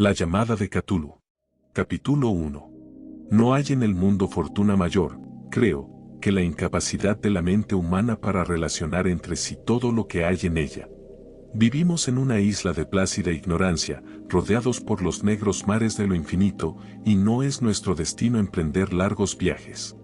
La llamada de Cthulhu. Capítulo 1. No hay en el mundo fortuna mayor, creo, que la incapacidad de la mente humana para relacionar entre sí todo lo que hay en ella. Vivimos en una isla de plácida ignorancia, rodeados por los negros mares de lo infinito, y no es nuestro destino emprender largos viajes.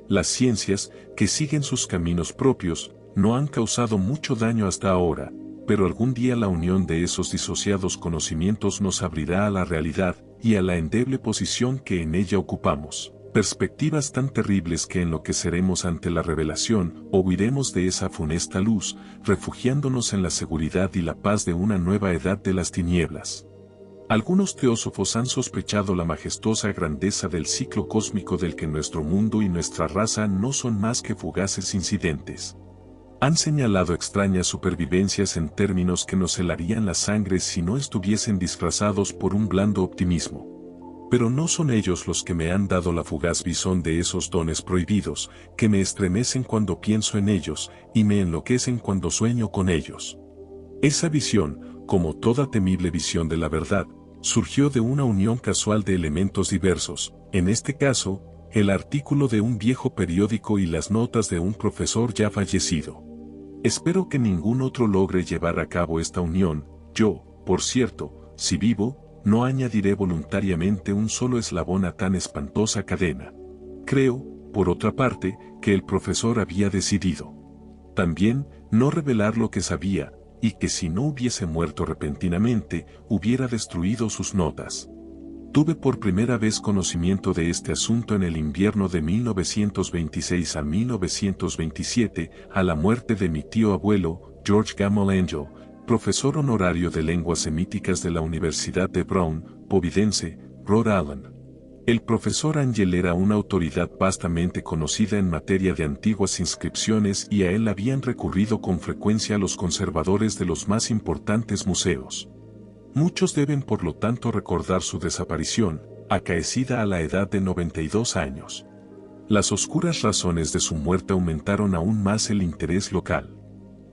Las ciencias, que siguen sus caminos propios, no han causado mucho daño hasta ahora, pero algún día la unión de esos disociados conocimientos nos abrirá a la realidad y a la endeble posición que en ella ocupamos. Perspectivas tan terribles que enloqueceremos ante la revelación o huiremos de esa funesta luz, refugiándonos en la seguridad y la paz de una nueva edad de las tinieblas. Algunos teósofos han sospechado la majestuosa grandeza del ciclo cósmico del que nuestro mundo y nuestra raza no son más que fugaces incidentes. Han señalado extrañas supervivencias en términos que nos helarían la sangre si no estuviesen disfrazados por un blando optimismo. Pero no son ellos los que me han dado la fugaz visión de esos dones prohibidos, que me estremecen cuando pienso en ellos, y me enloquecen cuando sueño con ellos. Esa visión, como toda temible visión de la verdad, surgió de una unión casual de elementos diversos, en este caso, el artículo de un viejo periódico y las notas de un profesor ya fallecido. Espero que ningún otro logre llevar a cabo esta unión. Yo, por cierto, si vivo, no añadiré voluntariamente un solo eslabón a tan espantosa cadena. Creo, por otra parte, que el profesor había decidido también no revelar lo que sabía, y que si no hubiese muerto repentinamente, hubiera destruido sus notas. Tuve por primera vez conocimiento de este asunto en el invierno de 1926 a 1927, a la muerte de mi tío abuelo, George Gammell Angel, profesor honorario de lenguas semíticas de la Universidad de Brown, Providence, Rhode Island. El profesor Angel era una autoridad vastamente conocida en materia de antiguas inscripciones y a él habían recurrido con frecuencia los conservadores de los más importantes museos. Muchos deben por lo tanto recordar su desaparición, acaecida a la edad de 92 años. Las oscuras razones de su muerte aumentaron aún más el interés local.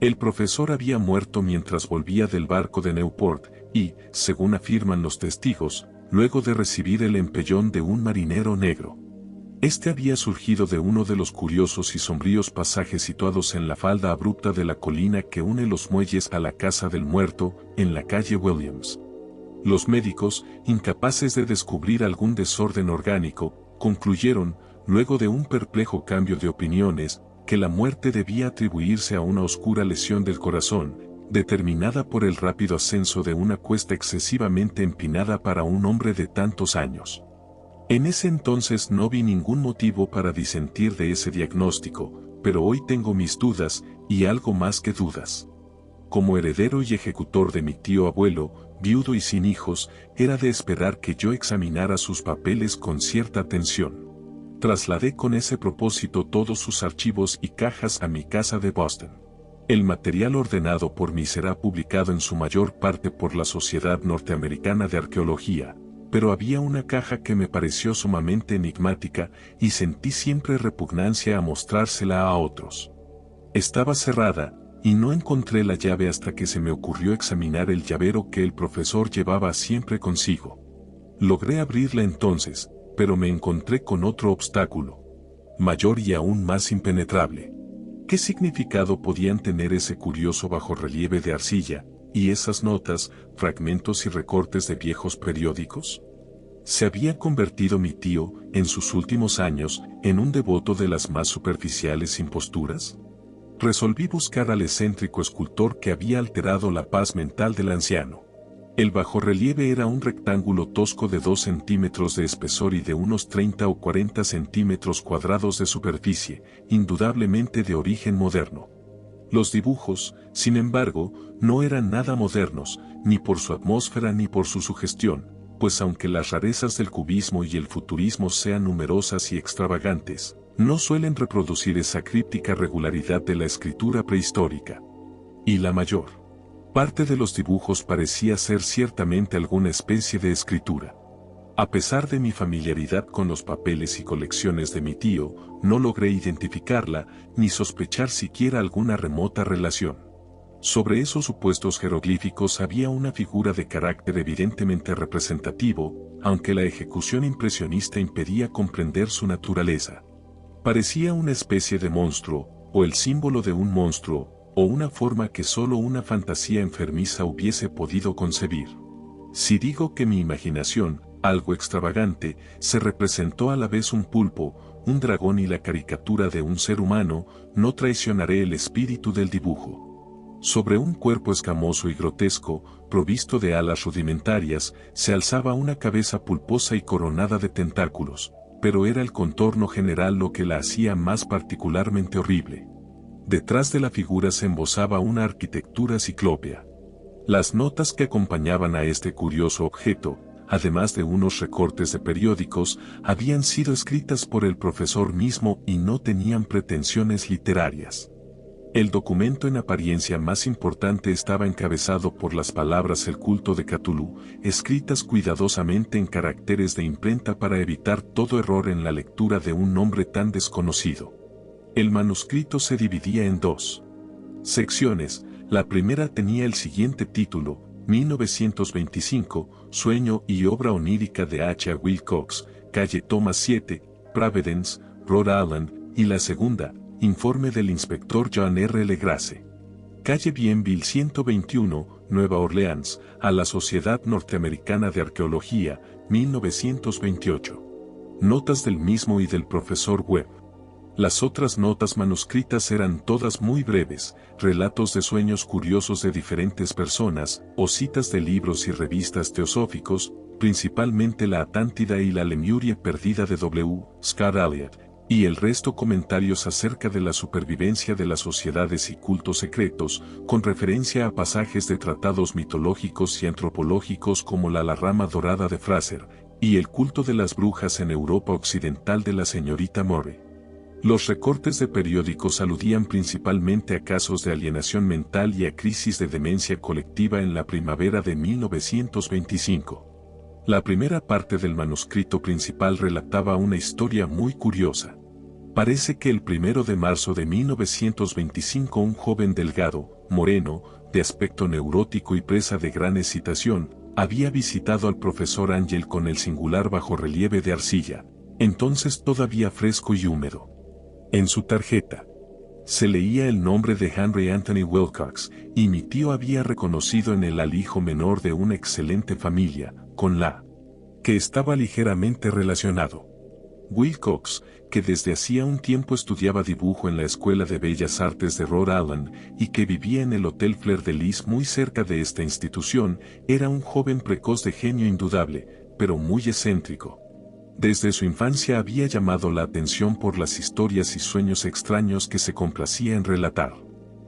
El profesor había muerto mientras volvía del barco de Newport y, según afirman los testigos, luego de recibir el empellón de un marinero negro. Este había surgido de uno de los curiosos y sombríos pasajes situados en la falda abrupta de la colina que une los muelles a la casa del muerto, en la calle Williams. Los médicos, incapaces de descubrir algún desorden orgánico, concluyeron, luego de un perplejo cambio de opiniones, que la muerte debía atribuirse a una oscura lesión del corazón, determinada por el rápido ascenso de una cuesta excesivamente empinada para un hombre de tantos años. En ese entonces no vi ningún motivo para disentir de ese diagnóstico, pero hoy tengo mis dudas, y algo más que dudas. Como heredero y ejecutor de mi tío abuelo, viudo y sin hijos, era de esperar que yo examinara sus papeles con cierta atención. Trasladé con ese propósito todos sus archivos y cajas a mi casa de Boston. El material ordenado por mí será publicado en su mayor parte por la Sociedad Norteamericana de Arqueología, pero había una caja que me pareció sumamente enigmática y sentí siempre repugnancia a mostrársela a otros. Estaba cerrada, y no encontré la llave hasta que se me ocurrió examinar el llavero que el profesor llevaba siempre consigo. Logré abrirla entonces, pero me encontré con otro obstáculo, mayor y aún más impenetrable. ¿Qué significado podían tener ese curioso bajorrelieve de arcilla, y esas notas, fragmentos y recortes de viejos periódicos? ¿Se había convertido mi tío, en sus últimos años, en un devoto de las más superficiales imposturas? Resolví buscar al excéntrico escultor que había alterado la paz mental del anciano. El bajorrelieve era un rectángulo tosco de 2 centímetros de espesor y de unos 30 o 40 centímetros cuadrados de superficie, indudablemente de origen moderno. Los dibujos, sin embargo, no eran nada modernos, ni por su atmósfera ni por su sugestión, pues aunque las rarezas del cubismo y el futurismo sean numerosas y extravagantes, no suelen reproducir esa críptica regularidad de la escritura prehistórica. Y la mayor parte de los dibujos parecía ser ciertamente alguna especie de escritura. A pesar de mi familiaridad con los papeles y colecciones de mi tío, no logré identificarla, ni sospechar siquiera alguna remota relación. Sobre esos supuestos jeroglíficos había una figura de carácter evidentemente representativo, aunque la ejecución impresionista impedía comprender su naturaleza. Parecía una especie de monstruo, o el símbolo de un monstruo, o una forma que solo una fantasía enfermiza hubiese podido concebir. Si digo que mi imaginación, algo extravagante, se representó a la vez un pulpo, un dragón y la caricatura de un ser humano, no traicionaré el espíritu del dibujo. Sobre un cuerpo escamoso y grotesco, provisto de alas rudimentarias, se alzaba una cabeza pulposa y coronada de tentáculos, pero era el contorno general lo que la hacía más particularmente horrible. Detrás de la figura se embosaba una arquitectura ciclópea. Las notas que acompañaban a este curioso objeto, además de unos recortes de periódicos, habían sido escritas por el profesor mismo y no tenían pretensiones literarias. El documento en apariencia más importante estaba encabezado por las palabras El culto de Cthulhu, escritas cuidadosamente en caracteres de imprenta para evitar todo error en la lectura de un nombre tan desconocido. El manuscrito se dividía en dos secciones. La primera tenía el siguiente título: 1925, Sueño y obra onírica de H. A. Wilcox, calle Thomas 7, Providence, Rhode Island, y la segunda, Informe del inspector John R. Legrasse, calle Bienville 121, Nueva Orleans, a la Sociedad Norteamericana de Arqueología, 1928. Notas del mismo y del profesor Webb. Las otras notas manuscritas eran todas muy breves, relatos de sueños curiosos de diferentes personas, o citas de libros y revistas teosóficos, principalmente la Atlántida y la Lemuria perdida de W. Scott Elliott, y el resto comentarios acerca de la supervivencia de las sociedades y cultos secretos, con referencia a pasajes de tratados mitológicos y antropológicos como la rama dorada de Fraser, y el culto de las brujas en Europa occidental de la señorita Murray. Los recortes de periódicos aludían principalmente a casos de alienación mental y a crisis de demencia colectiva en la primavera de 1925. La primera parte del manuscrito principal relataba una historia muy curiosa. Parece que el 1 de marzo de 1925 un joven delgado, moreno, de aspecto neurótico y presa de gran excitación, había visitado al profesor Angel con el singular bajorrelieve de arcilla, entonces todavía fresco y húmedo. En su tarjeta se leía el nombre de Henry Anthony Wilcox, y mi tío había reconocido en él al hijo menor de una excelente familia, con la que estaba ligeramente relacionado. Wilcox, que desde hacía un tiempo estudiaba dibujo en la Escuela de Bellas Artes de Rhode Island y que vivía en el Hotel Fleur de Lis muy cerca de esta institución, era un joven precoz de genio indudable, pero muy excéntrico. Desde su infancia había llamado la atención por las historias y sueños extraños que se complacía en relatar.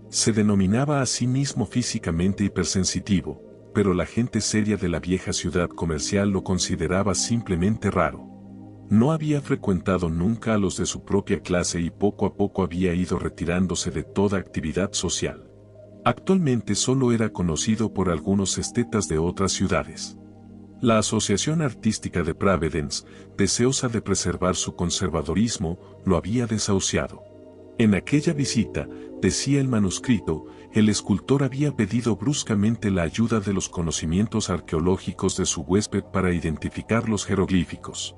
Se denominaba a sí mismo físicamente hipersensitivo, pero la gente seria de la vieja ciudad comercial lo consideraba simplemente raro. No había frecuentado nunca a los de su propia clase y poco a poco había ido retirándose de toda actividad social. Actualmente solo era conocido por algunos estetas de otras ciudades. La Asociación Artística de Providence, deseosa de preservar su conservadorismo, lo había desahuciado. En aquella visita, decía el manuscrito, el escultor había pedido bruscamente la ayuda de los conocimientos arqueológicos de su huésped para identificar los jeroglíficos.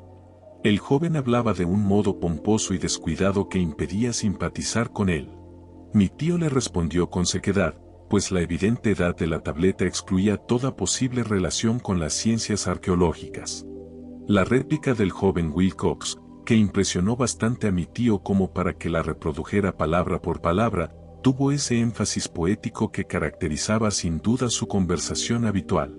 El joven hablaba de un modo pomposo y descuidado que impedía simpatizar con él. Mi tío le respondió con sequedad, pues la evidente edad de la tableta excluía toda posible relación con las ciencias arqueológicas. La réplica del joven Wilcox, que impresionó bastante a mi tío como para que la reprodujera palabra por palabra, tuvo ese énfasis poético que caracterizaba sin duda su conversación habitual.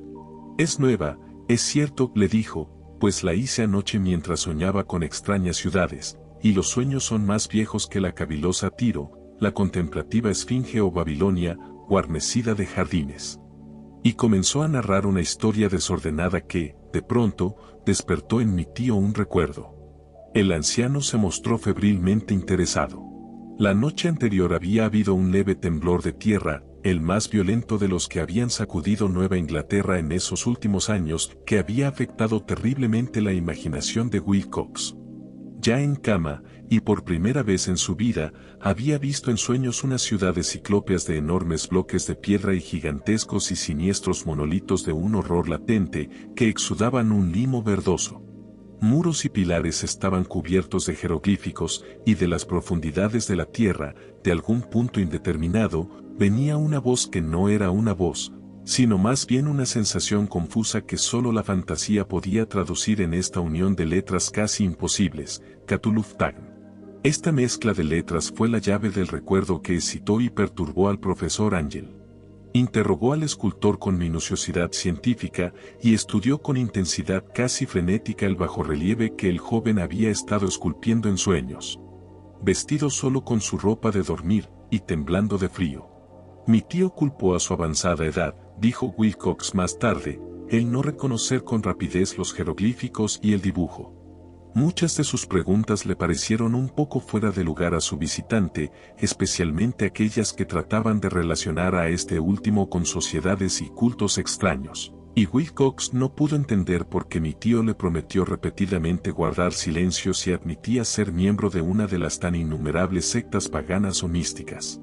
«Es nueva, es cierto», le dijo, «pues la hice anoche mientras soñaba con extrañas ciudades, y los sueños son más viejos que la cavilosa Tiro, la contemplativa Esfinge o Babilonia, guarnecida de jardines». Y comenzó a narrar una historia desordenada que, de pronto, despertó en mi tío un recuerdo. El anciano se mostró febrilmente interesado. La noche anterior había habido un leve temblor de tierra, el más violento de los que habían sacudido Nueva Inglaterra en esos últimos años, que había afectado terriblemente la imaginación de Wilcox. Ya en cama, y por primera vez en su vida, había visto en sueños una ciudad de ciclópeas de enormes bloques de piedra y gigantescos y siniestros monolitos de un horror latente que exudaban un limo verdoso. Muros y pilares estaban cubiertos de jeroglíficos, y de las profundidades de la tierra, de algún punto indeterminado, venía una voz que no era una voz, sino más bien una sensación confusa que solo la fantasía podía traducir en esta unión de letras casi imposibles, Cthulhu-Tagn. Esta mezcla de letras fue la llave del recuerdo que excitó y perturbó al profesor Ángel. Interrogó al escultor con minuciosidad científica y estudió con intensidad casi frenética el bajorrelieve que el joven había estado esculpiendo en sueños. Vestido solo con su ropa de dormir y temblando de frío. Mi tío culpó a su avanzada edad, dijo Wilcox más tarde, el no reconocer con rapidez los jeroglíficos y el dibujo. Muchas de sus preguntas le parecieron un poco fuera de lugar a su visitante, especialmente aquellas que trataban de relacionar a este último con sociedades y cultos extraños. Y Wilcox no pudo entender por qué mi tío le prometió repetidamente guardar silencio si admitía ser miembro de una de las tan innumerables sectas paganas o místicas.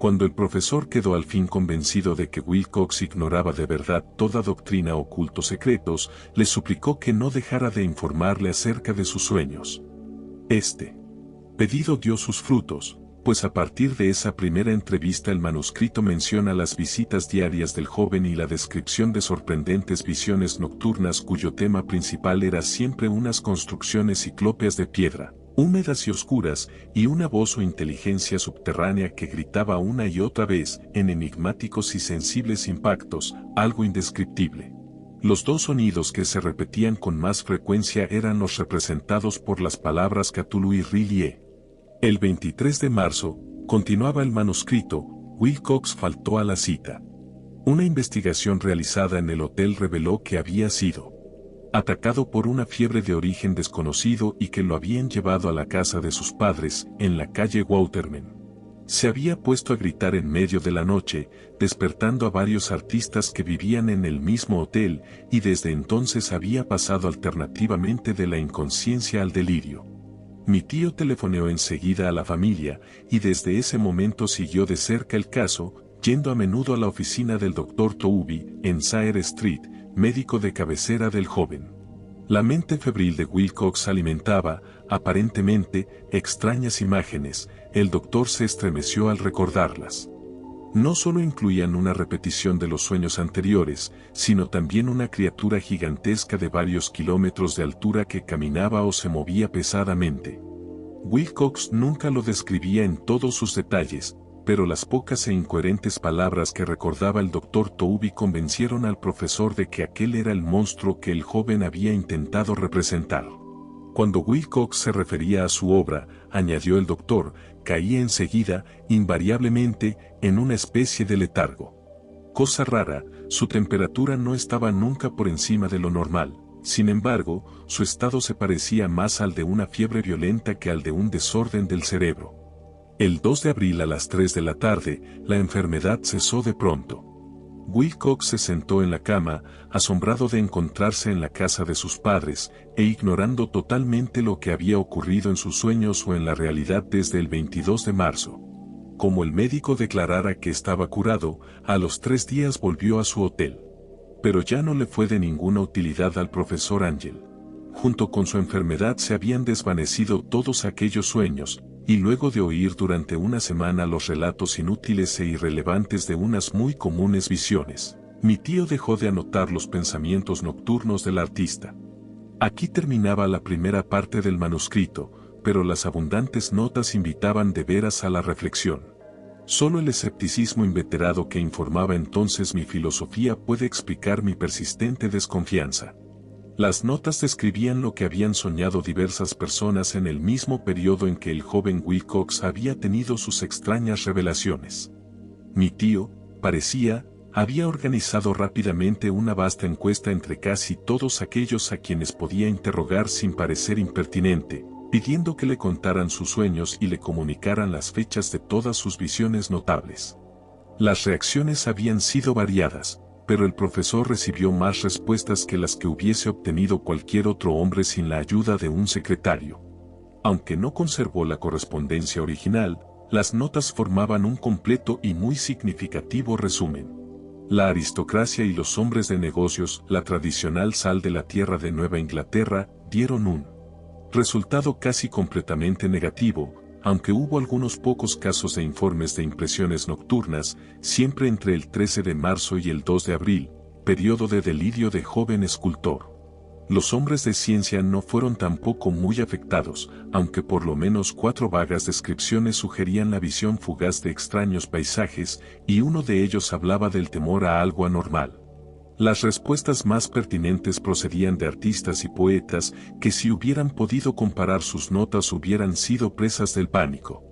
Cuando el profesor quedó al fin convencido de que Wilcox ignoraba de verdad toda doctrina o cultos secretos, le suplicó que no dejara de informarle acerca de sus sueños. Este pedido dio sus frutos, pues a partir de esa primera entrevista el manuscrito menciona las visitas diarias del joven y la descripción de sorprendentes visiones nocturnas cuyo tema principal era siempre unas construcciones ciclópeas de piedra, húmedas y oscuras, y una voz o inteligencia subterránea que gritaba una y otra vez, en enigmáticos y sensibles impactos, algo indescriptible. Los dos sonidos que se repetían con más frecuencia eran los representados por las palabras Cthulhu y R'lyeh. El 23 de marzo, continuaba el manuscrito, Wilcox faltó a la cita. Una investigación realizada en el hotel reveló que había sido atacado por una fiebre de origen desconocido y que lo habían llevado a la casa de sus padres, en la calle Waterman. Se había puesto a gritar en medio de la noche, despertando a varios artistas que vivían en el mismo hotel, y desde entonces había pasado alternativamente de la inconsciencia al delirio. Mi tío telefoneó enseguida a la familia, y desde ese momento siguió de cerca el caso, yendo a menudo a la oficina del Dr. Tooby, en Zaire Street, médico de cabecera del joven. La mente febril de Wilcox alimentaba, aparentemente, extrañas imágenes. El doctor se estremeció al recordarlas. No solo incluían una repetición de los sueños anteriores, sino también una criatura gigantesca de varios kilómetros de altura que caminaba o se movía pesadamente. Wilcox nunca lo describía en todos sus detalles, pero las pocas e incoherentes palabras que recordaba el Dr. Tooby convencieron al profesor de que aquel era el monstruo que el joven había intentado representar. Cuando Wilcox se refería a su obra, añadió el doctor, caía enseguida, invariablemente, en una especie de letargo. Cosa rara, su temperatura no estaba nunca por encima de lo normal. Sin embargo, su estado se parecía más al de una fiebre violenta que al de un desorden del cerebro. El 2 de abril a las 3 de la tarde, la enfermedad cesó de pronto. Wilcox se sentó en la cama, asombrado de encontrarse en la casa de sus padres, e ignorando totalmente lo que había ocurrido en sus sueños o en la realidad desde el 22 de marzo. Como el médico declarara que estaba curado, a los 3 días volvió a su hotel. Pero ya no le fue de ninguna utilidad al profesor Ángel. Junto con su enfermedad se habían desvanecido todos aquellos sueños, y luego de oír durante una semana los relatos inútiles e irrelevantes de unas muy comunes visiones, mi tío dejó de anotar los pensamientos nocturnos del artista. Aquí terminaba la primera parte del manuscrito, pero las abundantes notas invitaban de veras a la reflexión. Solo el escepticismo inveterado que informaba entonces mi filosofía puede explicar mi persistente desconfianza. Las notas describían lo que habían soñado diversas personas en el mismo periodo en que el joven Wilcox había tenido sus extrañas revelaciones. Mi tío, parecía, había organizado rápidamente una vasta encuesta entre casi todos aquellos a quienes podía interrogar sin parecer impertinente, pidiendo que le contaran sus sueños y le comunicaran las fechas de todas sus visiones notables. Las reacciones habían sido variadas, pero el profesor recibió más respuestas que las que hubiese obtenido cualquier otro hombre sin la ayuda de un secretario. Aunque no conservó la correspondencia original, las notas formaban un completo y muy significativo resumen. La aristocracia y los hombres de negocios, la tradicional sal de la tierra de Nueva Inglaterra, dieron un resultado casi completamente negativo, aunque hubo algunos pocos casos de informes de impresiones nocturnas, siempre entre el 13 de marzo y el 2 de abril, periodo de delirio de joven escultor. Los hombres de ciencia no fueron tampoco muy afectados, aunque por lo menos 4 vagas descripciones sugerían la visión fugaz de extraños paisajes, y uno de ellos hablaba del temor a algo anormal. Las respuestas más pertinentes procedían de artistas y poetas que si hubieran podido comparar sus notas hubieran sido presas del pánico.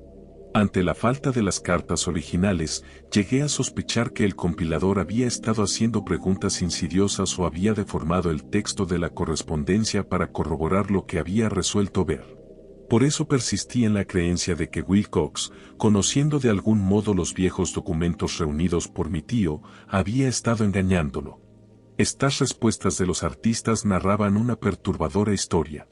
Ante la falta de las cartas originales, llegué a sospechar que el compilador había estado haciendo preguntas insidiosas o había deformado el texto de la correspondencia para corroborar lo que había resuelto ver. Por eso persistí en la creencia de que Wilcox, conociendo de algún modo los viejos documentos reunidos por mi tío, había estado engañándolo. Estas respuestas de los artistas narraban una perturbadora historia.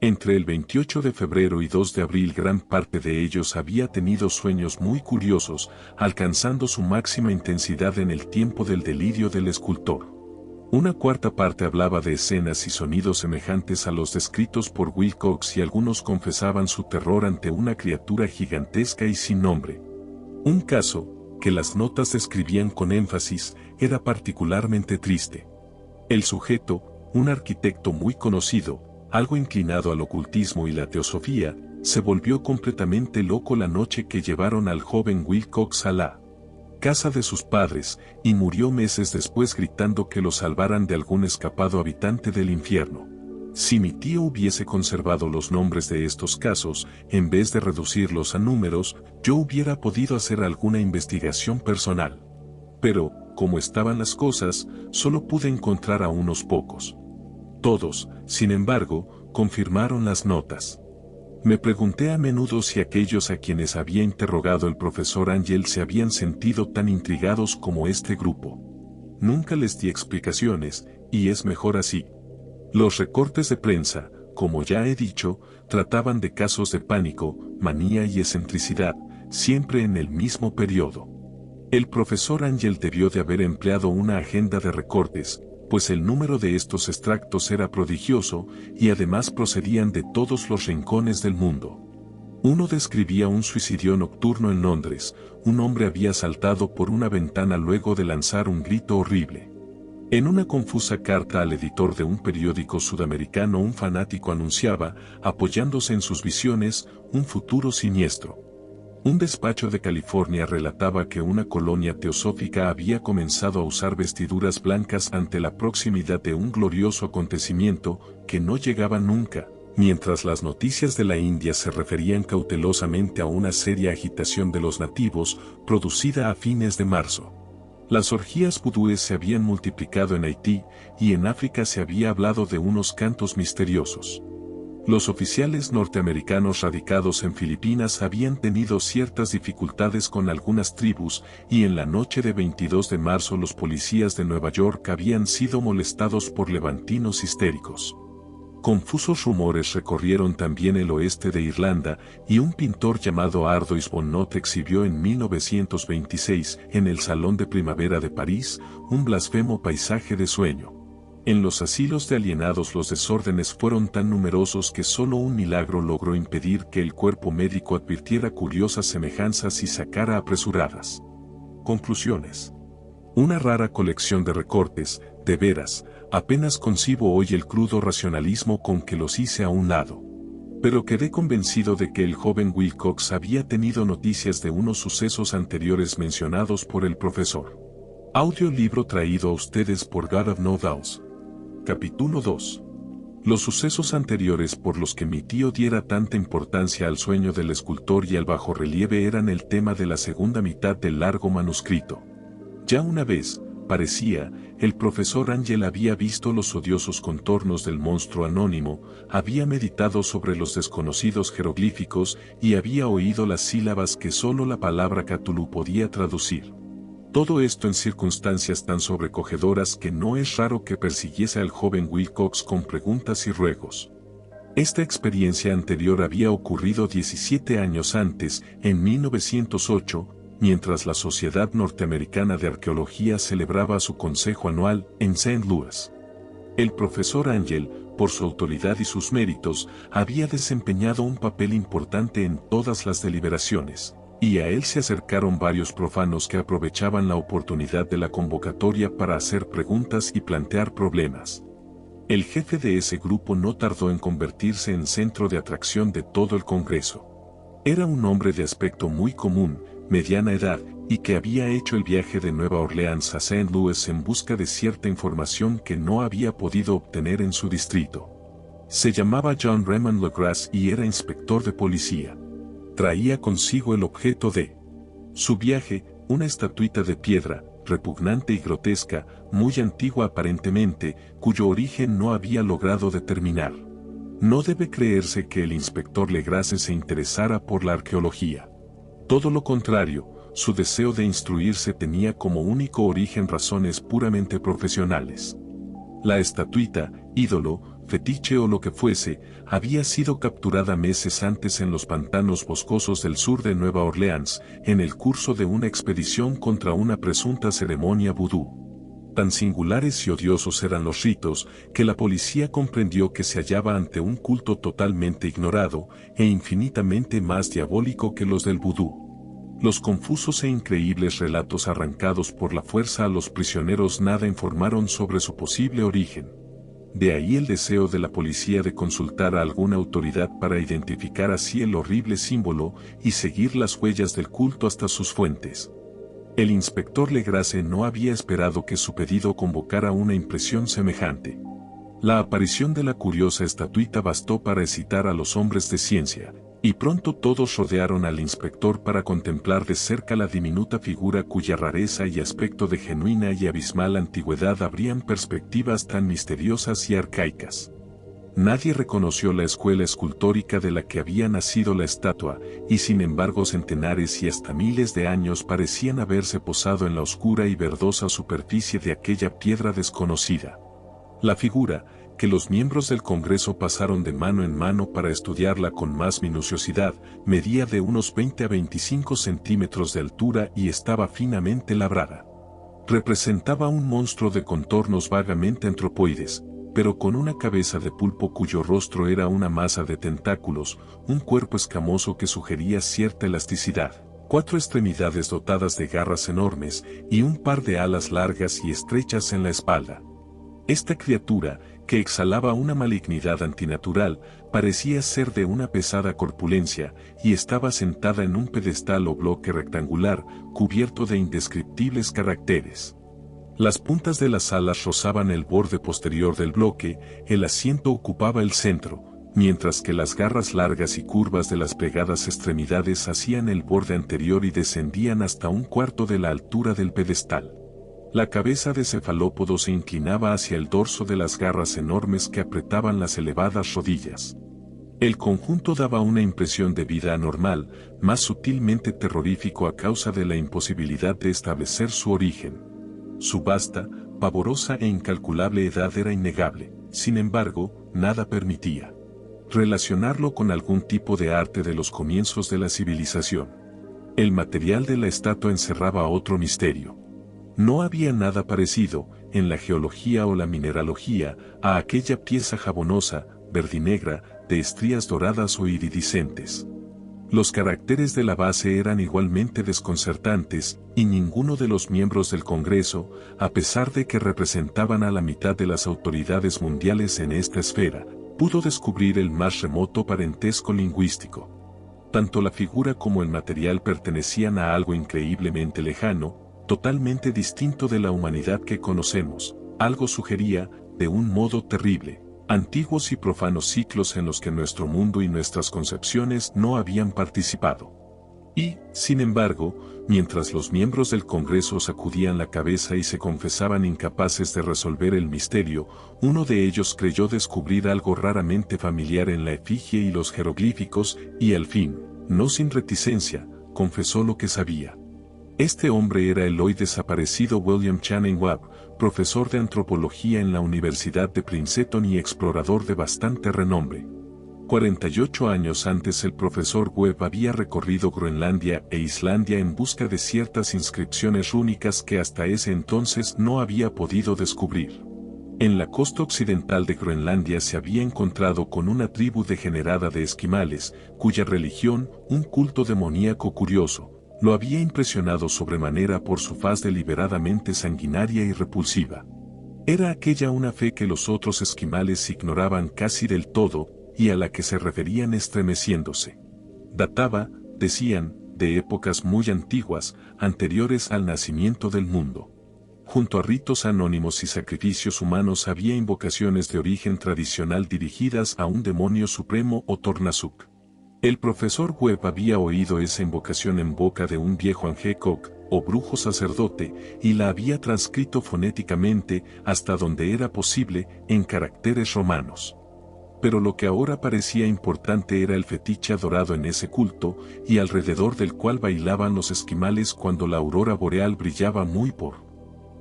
Entre el 28 de febrero y 2 de abril gran parte de ellos había tenido sueños muy curiosos, alcanzando su máxima intensidad en el tiempo del delirio del escultor. Una cuarta parte hablaba de escenas y sonidos semejantes a los descritos por Wilcox y algunos confesaban su terror ante una criatura gigantesca y sin nombre. Un caso, que las notas describían con énfasis, era particularmente triste. El sujeto, un arquitecto muy conocido, algo inclinado al ocultismo y la teosofía, se volvió completamente loco la noche que llevaron al joven Wilcox a la casa de sus padres, y murió meses después gritando que lo salvaran de algún escapado habitante del infierno. Si mi tío hubiese conservado los nombres de estos casos, en vez de reducirlos a números, yo hubiera podido hacer alguna investigación personal. Pero, como estaban las cosas, solo pude encontrar a unos pocos. Todos, sin embargo, confirmaron las notas. Me pregunté a menudo si aquellos a quienes había interrogado el profesor Ángel se habían sentido tan intrigados como este grupo. Nunca les di explicaciones, y es mejor así. Los recortes de prensa, como ya he dicho, trataban de casos de pánico, manía y excentricidad, siempre en el mismo periodo. El profesor Ángel debió de haber empleado una agenda de recortes, pues el número de estos extractos era prodigioso y además procedían de todos los rincones del mundo. Uno describía un suicidio nocturno en Londres, un hombre había saltado por una ventana luego de lanzar un grito horrible. En una confusa carta al editor de un periódico sudamericano un fanático anunciaba, apoyándose en sus visiones, un futuro siniestro. Un despacho de California relataba que una colonia teosófica había comenzado a usar vestiduras blancas ante la proximidad de un glorioso acontecimiento que no llegaba nunca, mientras las noticias de la India se referían cautelosamente a una seria agitación de los nativos, producida a fines de marzo. Las orgías vudúes se habían multiplicado en Haití, y en África se había hablado de unos cantos misteriosos. Los oficiales norteamericanos radicados en Filipinas habían tenido ciertas dificultades con algunas tribus, y en la noche de 22 de marzo los policías de Nueva York habían sido molestados por levantinos histéricos. Confusos rumores recorrieron también el oeste de Irlanda, y un pintor llamado Ardois Bonnot exhibió en 1926, en el Salón de Primavera de París, un blasfemo paisaje de sueño. En los asilos de alienados los desórdenes fueron tan numerosos que solo un milagro logró impedir que el cuerpo médico advirtiera curiosas semejanzas y sacara apresuradas conclusiones. Una rara colección de recortes, de veras, apenas concibo hoy el crudo racionalismo con que los hice a un lado. Pero quedé convencido de que el joven Wilcox había tenido noticias de unos sucesos anteriores mencionados por el profesor. Audiolibro traído a ustedes por God of No Doubts. Capítulo 2. Los sucesos anteriores por los que mi tío diera tanta importancia al sueño del escultor y al bajorrelieve eran el tema de la segunda mitad del largo manuscrito. Ya una vez, parecía, el profesor Ángel había visto los odiosos contornos del monstruo anónimo, había meditado sobre los desconocidos jeroglíficos y había oído las sílabas que solo la palabra Cthulhu podía traducir. Todo esto en circunstancias tan sobrecogedoras que no es raro que persiguiese al joven Wilcox con preguntas y ruegos. Esta experiencia anterior había ocurrido 17 años antes, en 1908, mientras la Sociedad Norteamericana de Arqueología celebraba su consejo anual en St. Louis. El profesor Angel, por su autoridad y sus méritos, había desempeñado un papel importante en todas las deliberaciones, y a él se acercaron varios profanos que aprovechaban la oportunidad de la convocatoria para hacer preguntas y plantear problemas. El jefe de ese grupo no tardó en convertirse en centro de atracción de todo el Congreso. Era un hombre de aspecto muy común, mediana edad, y que había hecho el viaje de Nueva Orleans a St. Louis en busca de cierta información que no había podido obtener en su distrito. Se llamaba John Raymond Legras y era inspector de policía. Traía consigo el objeto de su viaje, una estatuita de piedra, repugnante y grotesca, muy antigua aparentemente, cuyo origen no había logrado determinar. No debe creerse que el inspector Legras se interesara por la arqueología. Todo lo contrario, su deseo de instruirse tenía como único origen razones puramente profesionales. La estatuita, ídolo, fetiche o lo que fuese, había sido capturada meses antes en los pantanos boscosos del sur de Nueva Orleans, en el curso de una expedición contra una presunta ceremonia vudú. Tan singulares y odiosos eran los ritos, que la policía comprendió que se hallaba ante un culto totalmente ignorado, e infinitamente más diabólico que los del vudú. Los confusos e increíbles relatos arrancados por la fuerza a los prisioneros nada informaron sobre su posible origen. De ahí el deseo de la policía de consultar a alguna autoridad para identificar así el horrible símbolo y seguir las huellas del culto hasta sus fuentes. El inspector Legras no había esperado que su pedido convocara una impresión semejante. La aparición de la curiosa estatuita bastó para excitar a los hombres de ciencia, y pronto todos rodearon al inspector para contemplar de cerca la diminuta figura cuya rareza y aspecto de genuina y abismal antigüedad abrían perspectivas tan misteriosas y arcaicas. Nadie reconoció la escuela escultórica de la que había nacido la estatua, y sin embargo centenares y hasta miles de años parecían haberse posado en la oscura y verdosa superficie de aquella piedra desconocida. La figura, que los miembros del Congreso pasaron de mano en mano para estudiarla con más minuciosidad, medía de unos 20 a 25 centímetros de altura y estaba finamente labrada. Representaba un monstruo de contornos vagamente antropoides, pero con una cabeza de pulpo cuyo rostro era una masa de tentáculos, un cuerpo escamoso que sugería cierta elasticidad, 4 extremidades dotadas de garras enormes y un par de alas largas y estrechas en la espalda. Esta criatura, que exhalaba una malignidad antinatural, parecía ser de una pesada corpulencia, y estaba sentada en un pedestal o bloque rectangular, cubierto de indescriptibles caracteres. Las puntas de las alas rozaban el borde posterior del bloque, el asiento ocupaba el centro, mientras que las garras largas y curvas de las plegadas extremidades hacían el borde anterior y descendían hasta un cuarto de la altura del pedestal. La cabeza de cefalópodo se inclinaba hacia el dorso de las garras enormes que apretaban las elevadas rodillas. El conjunto daba una impresión de vida anormal, más sutilmente terrorífico a causa de la imposibilidad de establecer su origen. Su vasta, pavorosa e incalculable edad era innegable, sin embargo, nada permitía relacionarlo con algún tipo de arte de los comienzos de la civilización. El material de la estatua encerraba otro misterio. No había nada parecido, en la geología o la mineralogía, a aquella pieza jabonosa, verdinegra, de estrías doradas o iridiscentes. Los caracteres de la base eran igualmente desconcertantes, y ninguno de los miembros del Congreso, a pesar de que representaban a la mitad de las autoridades mundiales en esta esfera, pudo descubrir el más remoto parentesco lingüístico. Tanto la figura como el material pertenecían a algo increíblemente lejano, totalmente distinto de la humanidad que conocemos. Algo sugería, de un modo terrible, antiguos y profanos ciclos en los que nuestro mundo y nuestras concepciones no habían participado. Y, sin embargo, mientras los miembros del Congreso sacudían la cabeza y se confesaban incapaces de resolver el misterio, uno de ellos creyó descubrir algo raramente familiar en la efigie y los jeroglíficos, y al fin, no sin reticencia, confesó lo que sabía. Este hombre era el hoy desaparecido William Channing Webb, profesor de antropología en la Universidad de Princeton y explorador de bastante renombre. 48 años antes el profesor Webb había recorrido Groenlandia e Islandia en busca de ciertas inscripciones rúnicas que hasta ese entonces no había podido descubrir. En la costa occidental de Groenlandia se había encontrado con una tribu degenerada de esquimales, cuya religión, un culto demoníaco curioso, lo había impresionado sobremanera por su faz deliberadamente sanguinaria y repulsiva. Era aquella una fe que los otros esquimales ignoraban casi del todo, y a la que se referían estremeciéndose. Databa, decían, de épocas muy antiguas, anteriores al nacimiento del mundo. Junto a ritos anónimos y sacrificios humanos había invocaciones de origen tradicional dirigidas a un demonio supremo o Tornasuk. El profesor Webb había oído esa invocación en boca de un viejo Angekok, o brujo sacerdote, y la había transcrito fonéticamente, hasta donde era posible, en caracteres romanos. Pero lo que ahora parecía importante era el fetiche adorado en ese culto, y alrededor del cual bailaban los esquimales cuando la aurora boreal brillaba muy por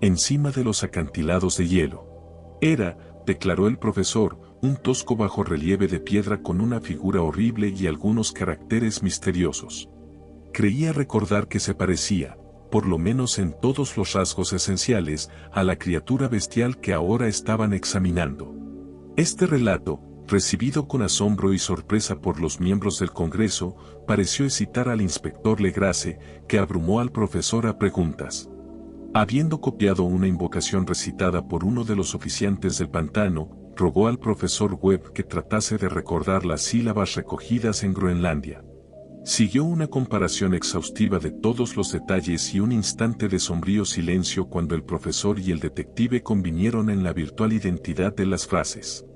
encima de los acantilados de hielo. Era, declaró el profesor, un tosco bajorrelieve de piedra con una figura horrible y algunos caracteres misteriosos. Creía recordar que se parecía, por lo menos en todos los rasgos esenciales, a la criatura bestial que ahora estaban examinando. Este relato, recibido con asombro y sorpresa por los miembros del Congreso, pareció excitar al inspector Legrasse, que abrumó al profesor a preguntas. Habiendo copiado una invocación recitada por uno de los oficiantes del pantano, rogó al profesor Webb que tratase de recordar las sílabas recogidas en Groenlandia. Siguió una comparación exhaustiva de todos los detalles y un instante de sombrío silencio cuando el profesor y el detective convinieron en la virtual identidad de las frases.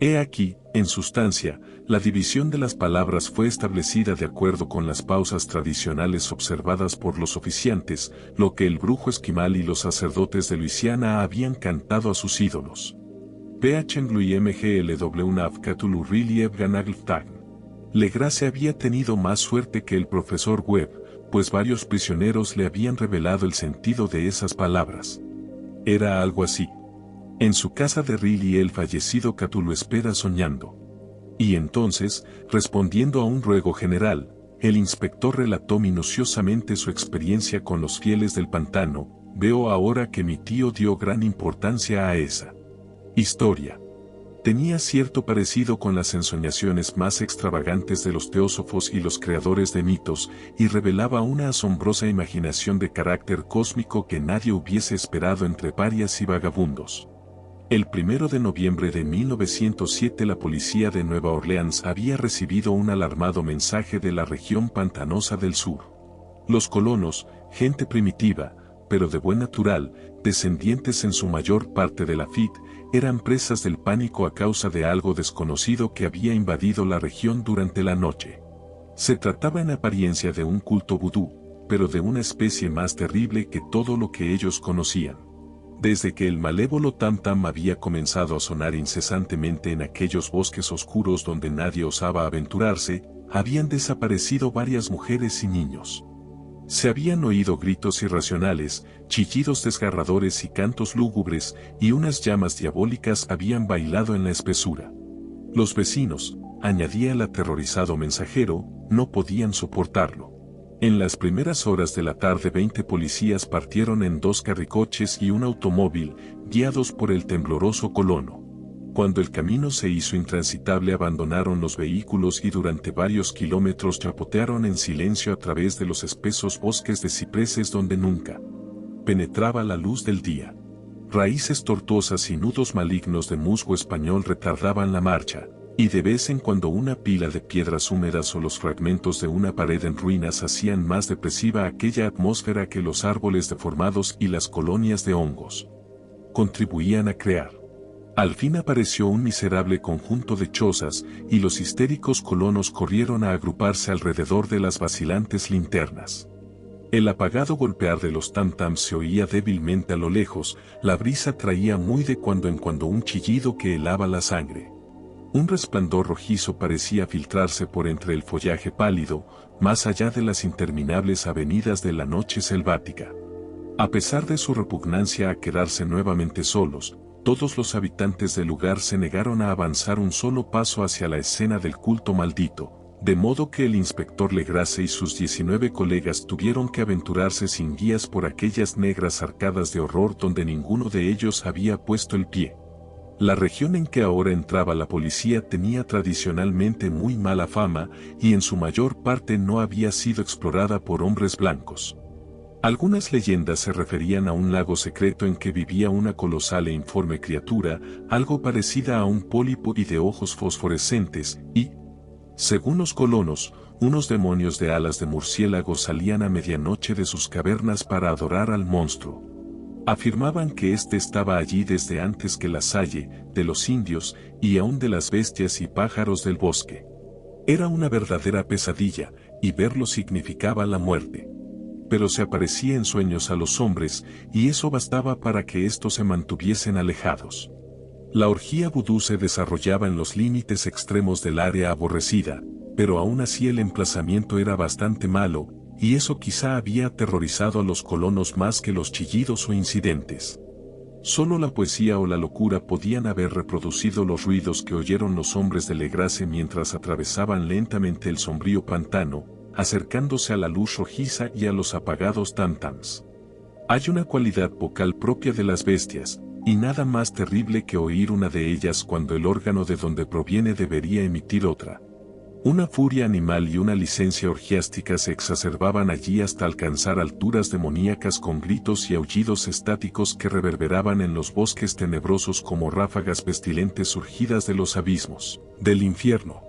He aquí, en sustancia, la división de las palabras fue establecida de acuerdo con las pausas tradicionales observadas por los oficiantes, lo que el brujo esquimal y los sacerdotes de Luisiana habían cantado a sus ídolos. Legrasse había tenido más suerte que el profesor Webb, pues varios prisioneros le habían revelado el sentido de esas palabras. Era algo así. En su casa de Riley el fallecido Cthulhu espera soñando. Y entonces, respondiendo a un ruego general, el inspector relató minuciosamente su experiencia con los fieles del pantano. Veo ahora que mi tío dio gran importancia a esa historia. Tenía cierto parecido con las ensoñaciones más extravagantes de los teósofos y los creadores de mitos, y revelaba una asombrosa imaginación de carácter cósmico que nadie hubiese esperado entre parias y vagabundos. El 1 de noviembre de 1907 la policía de Nueva Orleans había recibido un alarmado mensaje de la región pantanosa del sur. Los colonos, gente primitiva, pero de buen natural, descendientes en su mayor parte de Lafitte, eran presas del pánico a causa de algo desconocido que había invadido la región durante la noche. Se trataba en apariencia de un culto vudú, pero de una especie más terrible que todo lo que ellos conocían. Desde que el malévolo tam-tam había comenzado a sonar incesantemente en aquellos bosques oscuros donde nadie osaba aventurarse, habían desaparecido varias mujeres y niños. Se habían oído gritos irracionales, chillidos desgarradores y cantos lúgubres, y unas llamas diabólicas habían bailado en la espesura. Los vecinos, añadía el aterrorizado mensajero, no podían soportarlo. En las primeras horas de la tarde 20 policías partieron en 2 carricoches y un automóvil, guiados por el tembloroso colono. Cuando el camino se hizo intransitable abandonaron los vehículos y durante varios kilómetros chapotearon en silencio a través de los espesos bosques de cipreses donde nunca penetraba la luz del día. Raíces tortuosas y nudos malignos de musgo español retardaban la marcha, y de vez en cuando una pila de piedras húmedas o los fragmentos de una pared en ruinas hacían más depresiva aquella atmósfera que los árboles deformados y las colonias de hongos contribuían a crear. Al fin apareció un miserable conjunto de chozas, y los histéricos colonos corrieron a agruparse alrededor de las vacilantes linternas. El apagado golpear de los tam-tams se oía débilmente a lo lejos, la brisa traía muy de cuando en cuando un chillido que helaba la sangre. Un resplandor rojizo parecía filtrarse por entre el follaje pálido, más allá de las interminables avenidas de la noche selvática. A pesar de su repugnancia a quedarse nuevamente solos, Todos los habitantes del lugar se negaron a avanzar un solo paso hacia la escena del culto maldito, de modo que el inspector Legrasse y sus 19 colegas tuvieron que aventurarse sin guías por aquellas negras arcadas de horror donde ninguno de ellos había puesto el pie. La región en que ahora entraba la policía tenía tradicionalmente muy mala fama y en su mayor parte no había sido explorada por hombres blancos. Algunas leyendas se referían a un lago secreto en que vivía una colosal e informe criatura, algo parecida a un pólipo y de ojos fosforescentes, y, según los colonos, unos demonios de alas de murciélago salían a medianoche de sus cavernas para adorar al monstruo. Afirmaban que éste estaba allí desde antes que la Salle, de los indios, y aún de las bestias y pájaros del bosque. Era una verdadera pesadilla, y verlo significaba la muerte. Pero se aparecía en sueños a los hombres, y eso bastaba para que éstos se mantuviesen alejados. La orgía vudú se desarrollaba en los límites extremos del área aborrecida, pero aún así el emplazamiento era bastante malo, y eso quizá había aterrorizado a los colonos más que los chillidos o incidentes. Solo la poesía o la locura podían haber reproducido los ruidos que oyeron los hombres de Legrasse mientras atravesaban lentamente el sombrío pantano, acercándose a la luz rojiza y a los apagados tam-tams. Hay una cualidad vocal propia de las bestias, y nada más terrible que oír una de ellas cuando el órgano de donde proviene debería emitir otra. Una furia animal y una licencia orgiástica se exacerbaban allí hasta alcanzar alturas demoníacas con gritos y aullidos estáticos que reverberaban en los bosques tenebrosos como ráfagas pestilentes surgidas de los abismos del infierno.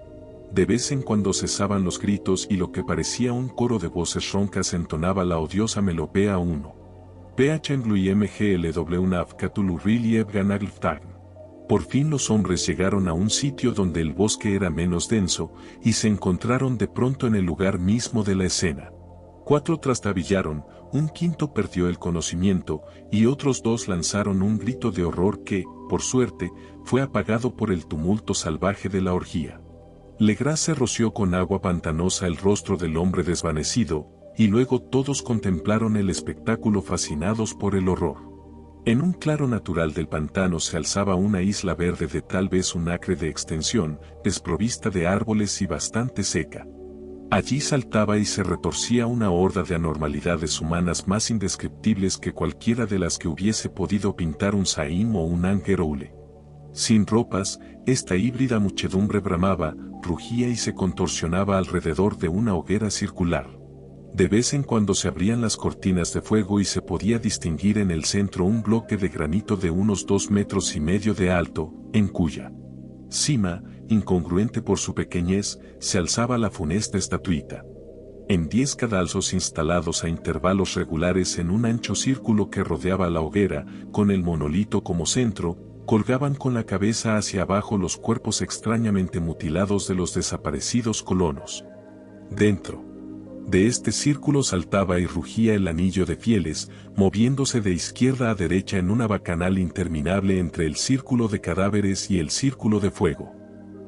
De vez en cuando cesaban los gritos y lo que parecía un coro de voces roncas entonaba la odiosa melopea 1. Por fin los hombres llegaron a un sitio donde el bosque era menos denso, y se encontraron de pronto en el lugar mismo de la escena. 4 trastabillaron, un quinto perdió el conocimiento, y otros 2 lanzaron un grito de horror que, por suerte, fue apagado por el tumulto salvaje de la orgía. Legrasse roció con agua pantanosa el rostro del hombre desvanecido, y luego todos contemplaron el espectáculo fascinados por el horror. En un claro natural del pantano se alzaba una isla verde de tal vez un acre de extensión, desprovista de árboles y bastante seca. Allí saltaba y se retorcía una horda de anormalidades humanas más indescriptibles que cualquiera de las que hubiese podido pintar un Saim o un Angeroule. Sin ropas, esta híbrida muchedumbre bramaba, rugía y se contorsionaba alrededor de una hoguera circular. De vez en cuando se abrían las cortinas de fuego y se podía distinguir en el centro un bloque de granito de unos 2,5 metros de alto, en cuya cima, incongruente por su pequeñez, se alzaba la funesta estatuita. En 10 cadalsos instalados a intervalos regulares en un ancho círculo que rodeaba la hoguera, con el monolito como centro, colgaban con la cabeza hacia abajo los cuerpos extrañamente mutilados de los desaparecidos colonos. Dentro de este círculo saltaba y rugía el anillo de fieles, moviéndose de izquierda a derecha en una bacanal interminable entre el círculo de cadáveres y el círculo de fuego.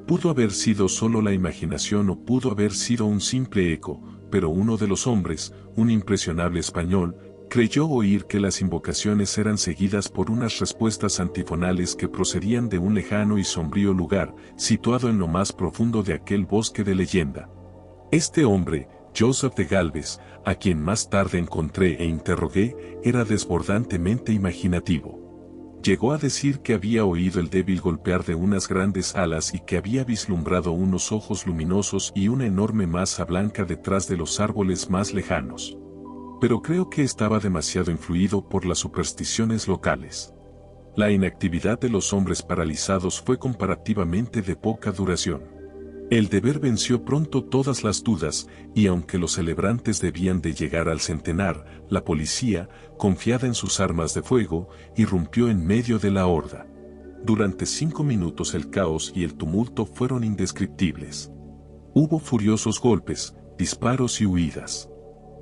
Pudo haber sido solo la imaginación o pudo haber sido un simple eco, pero uno de los hombres, un impresionable español, creyó oír que las invocaciones eran seguidas por unas respuestas antifonales que procedían de un lejano y sombrío lugar, situado en lo más profundo de aquel bosque de leyenda. Este hombre, Joseph de Galvez, a quien más tarde encontré e interrogué, era desbordantemente imaginativo. Llegó a decir que había oído el débil golpear de unas grandes alas y que había vislumbrado unos ojos luminosos y una enorme masa blanca detrás de los árboles más lejanos. Pero creo que estaba demasiado influido por las supersticiones locales. La inactividad de los hombres paralizados fue comparativamente de poca duración. El deber venció pronto todas las dudas, y aunque los celebrantes debían de llegar al centenar, la policía, confiada en sus armas de fuego, irrumpió en medio de la horda. Durante 5 minutos el caos y el tumulto fueron indescriptibles. Hubo furiosos golpes, disparos y huidas.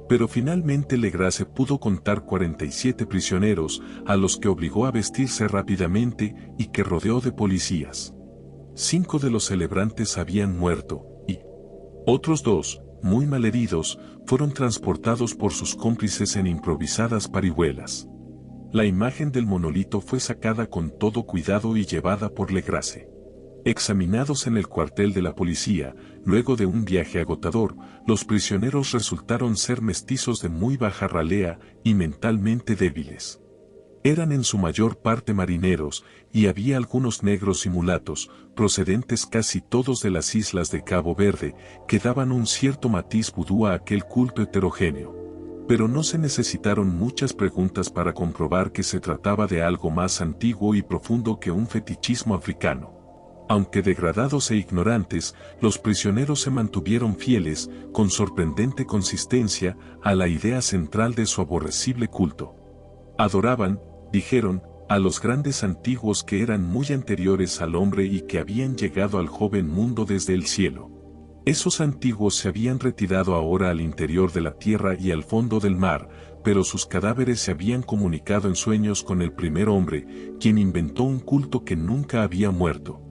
Pero finalmente Legrasse pudo contar 47 prisioneros, a los que obligó a vestirse rápidamente y que rodeó de policías. 5 de los celebrantes habían muerto, y otros 2, muy malheridos, fueron transportados por sus cómplices en improvisadas parihuelas. La imagen del monolito fue sacada con todo cuidado y llevada por Legrasse. Examinados en el cuartel de la policía, luego de un viaje agotador, los prisioneros resultaron ser mestizos de muy baja ralea y mentalmente débiles. Eran en su mayor parte marineros, y había algunos negros y mulatos, procedentes casi todos de las islas de Cabo Verde, que daban un cierto matiz vudú a aquel culto heterogéneo. Pero no se necesitaron muchas preguntas para comprobar que se trataba de algo más antiguo y profundo que un fetichismo africano. Aunque degradados e ignorantes, los prisioneros se mantuvieron fieles, con sorprendente consistencia, a la idea central de su aborrecible culto. Adoraban, dijeron, a los grandes antiguos que eran muy anteriores al hombre y que habían llegado al joven mundo desde el cielo. Esos antiguos se habían retirado ahora al interior de la tierra y al fondo del mar, pero sus cadáveres se habían comunicado en sueños con el primer hombre, quien inventó un culto que nunca había muerto.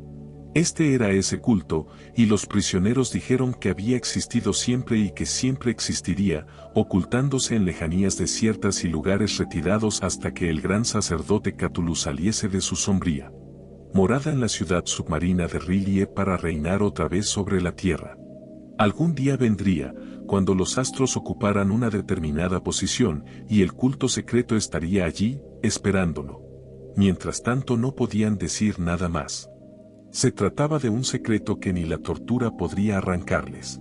Este era ese culto, y los prisioneros dijeron que había existido siempre y que siempre existiría, ocultándose en lejanías desiertas y lugares retirados hasta que el gran sacerdote Cthulhu saliese de su sombría morada en la ciudad submarina de R'lyeh para reinar otra vez sobre la tierra. Algún día vendría, cuando los astros ocuparan una determinada posición, y el culto secreto estaría allí, esperándolo. Mientras tanto no podían decir nada más. Se trataba de un secreto que ni la tortura podría arrancarles.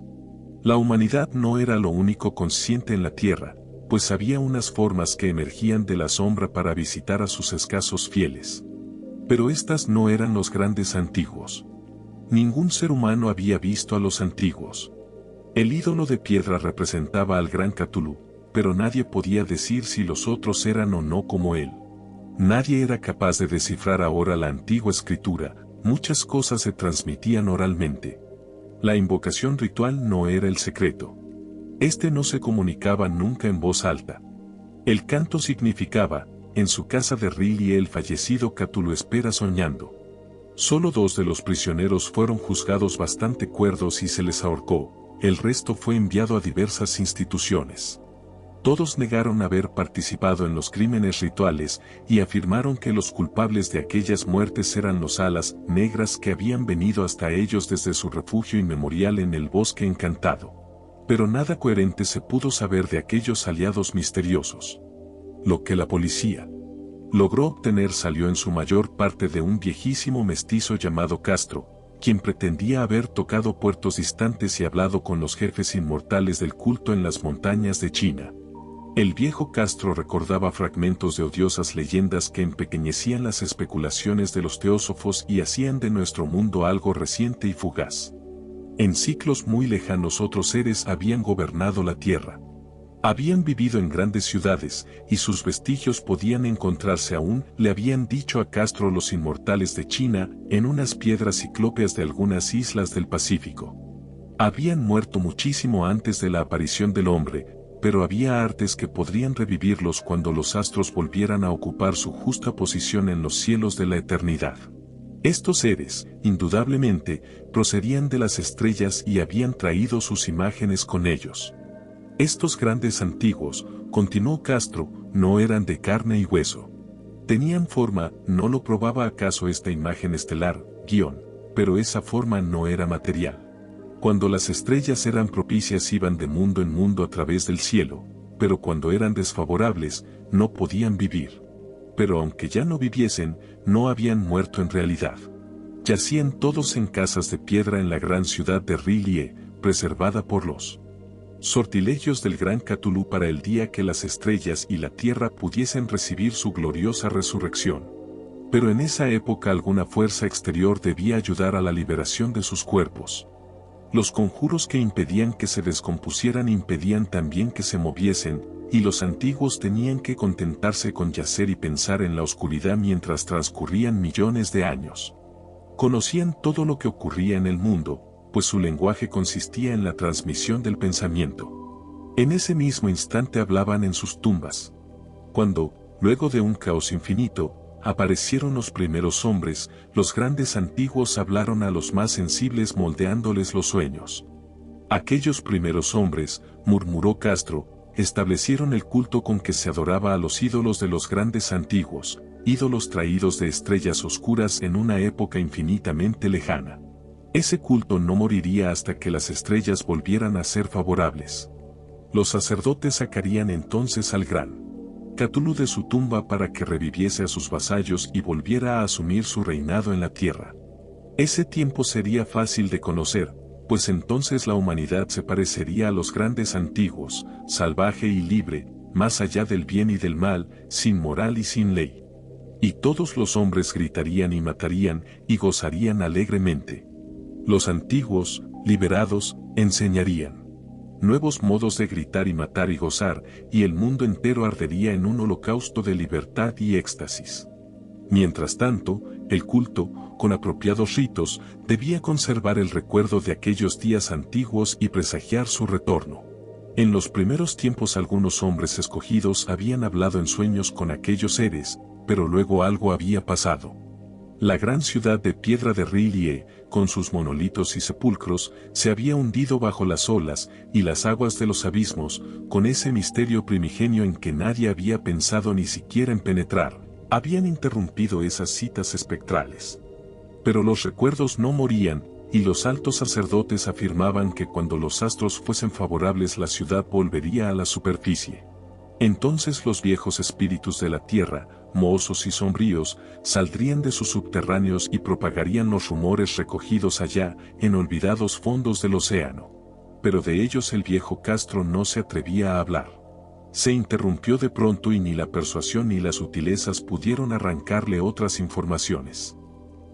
La humanidad no era lo único consciente en la tierra, pues había unas formas que emergían de la sombra para visitar a sus escasos fieles. Pero estas no eran los grandes antiguos. Ningún ser humano había visto a los antiguos. El ídolo de piedra representaba al gran Cthulhu, pero nadie podía decir si los otros eran o no como él. Nadie era capaz de descifrar ahora la antigua escritura, muchas cosas se transmitían oralmente. La invocación ritual no era el secreto. Este no se comunicaba nunca en voz alta. El canto significaba, en su casa de R'lyeh el fallecido Cthulhu espera soñando. Solo 2 de los prisioneros fueron juzgados bastante cuerdos y se les ahorcó, el resto fue enviado a diversas instituciones. Todos negaron haber participado en los crímenes rituales y afirmaron que los culpables de aquellas muertes eran los alas negras que habían venido hasta ellos desde su refugio inmemorial en el bosque encantado. Pero nada coherente se pudo saber de aquellos aliados misteriosos. Lo que la policía logró obtener salió en su mayor parte de un viejísimo mestizo llamado Castro, quien pretendía haber tocado puertos distantes y hablado con los jefes inmortales del culto en las montañas de China. El viejo Castro recordaba fragmentos de odiosas leyendas que empequeñecían las especulaciones de los teósofos y hacían de nuestro mundo algo reciente y fugaz. En ciclos muy lejanos otros seres habían gobernado la tierra. Habían vivido en grandes ciudades, y sus vestigios podían encontrarse aún, le habían dicho a Castro los inmortales de China, en unas piedras ciclópeas de algunas islas del Pacífico. Habían muerto muchísimo antes de la aparición del hombre, pero había artes que podrían revivirlos cuando los astros volvieran a ocupar su justa posición en los cielos de la eternidad. Estos seres, indudablemente, procedían de las estrellas y habían traído sus imágenes con ellos. Estos grandes antiguos, continuó Castro, no eran de carne y hueso. Tenían forma, ¿no lo probaba acaso esta imagen estelar, pero esa forma no era material? Cuando las estrellas eran propicias iban de mundo en mundo a través del cielo, pero cuando eran desfavorables, no podían vivir. Pero aunque ya no viviesen, no habían muerto en realidad. Yacían todos en casas de piedra en la gran ciudad de R'lyeh, preservada por los sortilegios del gran Cthulhu para el día que las estrellas y la tierra pudiesen recibir su gloriosa resurrección. Pero en esa época alguna fuerza exterior debía ayudar a la liberación de sus cuerpos. Los conjuros que impedían que se descompusieran impedían también que se moviesen, y los antiguos tenían que contentarse con yacer y pensar en la oscuridad mientras transcurrían millones de años. Conocían todo lo que ocurría en el mundo, pues su lenguaje consistía en la transmisión del pensamiento. En ese mismo instante hablaban en sus tumbas. Cuando, luego de un caos infinito, aparecieron los primeros hombres, los grandes antiguos hablaron a los más sensibles moldeándoles los sueños. Aquellos primeros hombres, murmuró Castro, establecieron el culto con que se adoraba a los ídolos de los grandes antiguos, ídolos traídos de estrellas oscuras en una época infinitamente lejana. Ese culto no moriría hasta que las estrellas volvieran a ser favorables. Los sacerdotes sacarían entonces al gran Cthulhu de su tumba para que reviviese a sus vasallos y volviera a asumir su reinado en la tierra. Ese tiempo sería fácil de conocer, pues entonces la humanidad se parecería a los grandes antiguos, salvaje y libre, más allá del bien y del mal, sin moral y sin ley. Y todos los hombres gritarían y matarían, y gozarían alegremente. Los antiguos, liberados, enseñarían nuevos modos de gritar y matar y gozar, y el mundo entero ardería en un holocausto de libertad y éxtasis. Mientras tanto, el culto, con apropiados ritos, debía conservar el recuerdo de aquellos días antiguos y presagiar su retorno. En los primeros tiempos algunos hombres escogidos habían hablado en sueños con aquellos seres, pero luego algo había pasado. La gran ciudad de piedra de Rillier, con sus monolitos y sepulcros, se había hundido bajo las olas y las aguas de los abismos, con ese misterio primigenio en que nadie había pensado ni siquiera en penetrar, habían interrumpido esas citas espectrales. Pero los recuerdos no morían, y los altos sacerdotes afirmaban que cuando los astros fuesen favorables la ciudad volvería a la superficie. Entonces los viejos espíritus de la tierra, mohosos y sombríos, saldrían de sus subterráneos y propagarían los rumores recogidos allá, en olvidados fondos del océano. Pero de ellos el viejo Castro no se atrevía a hablar. Se interrumpió de pronto y ni la persuasión ni las sutilezas pudieron arrancarle otras informaciones.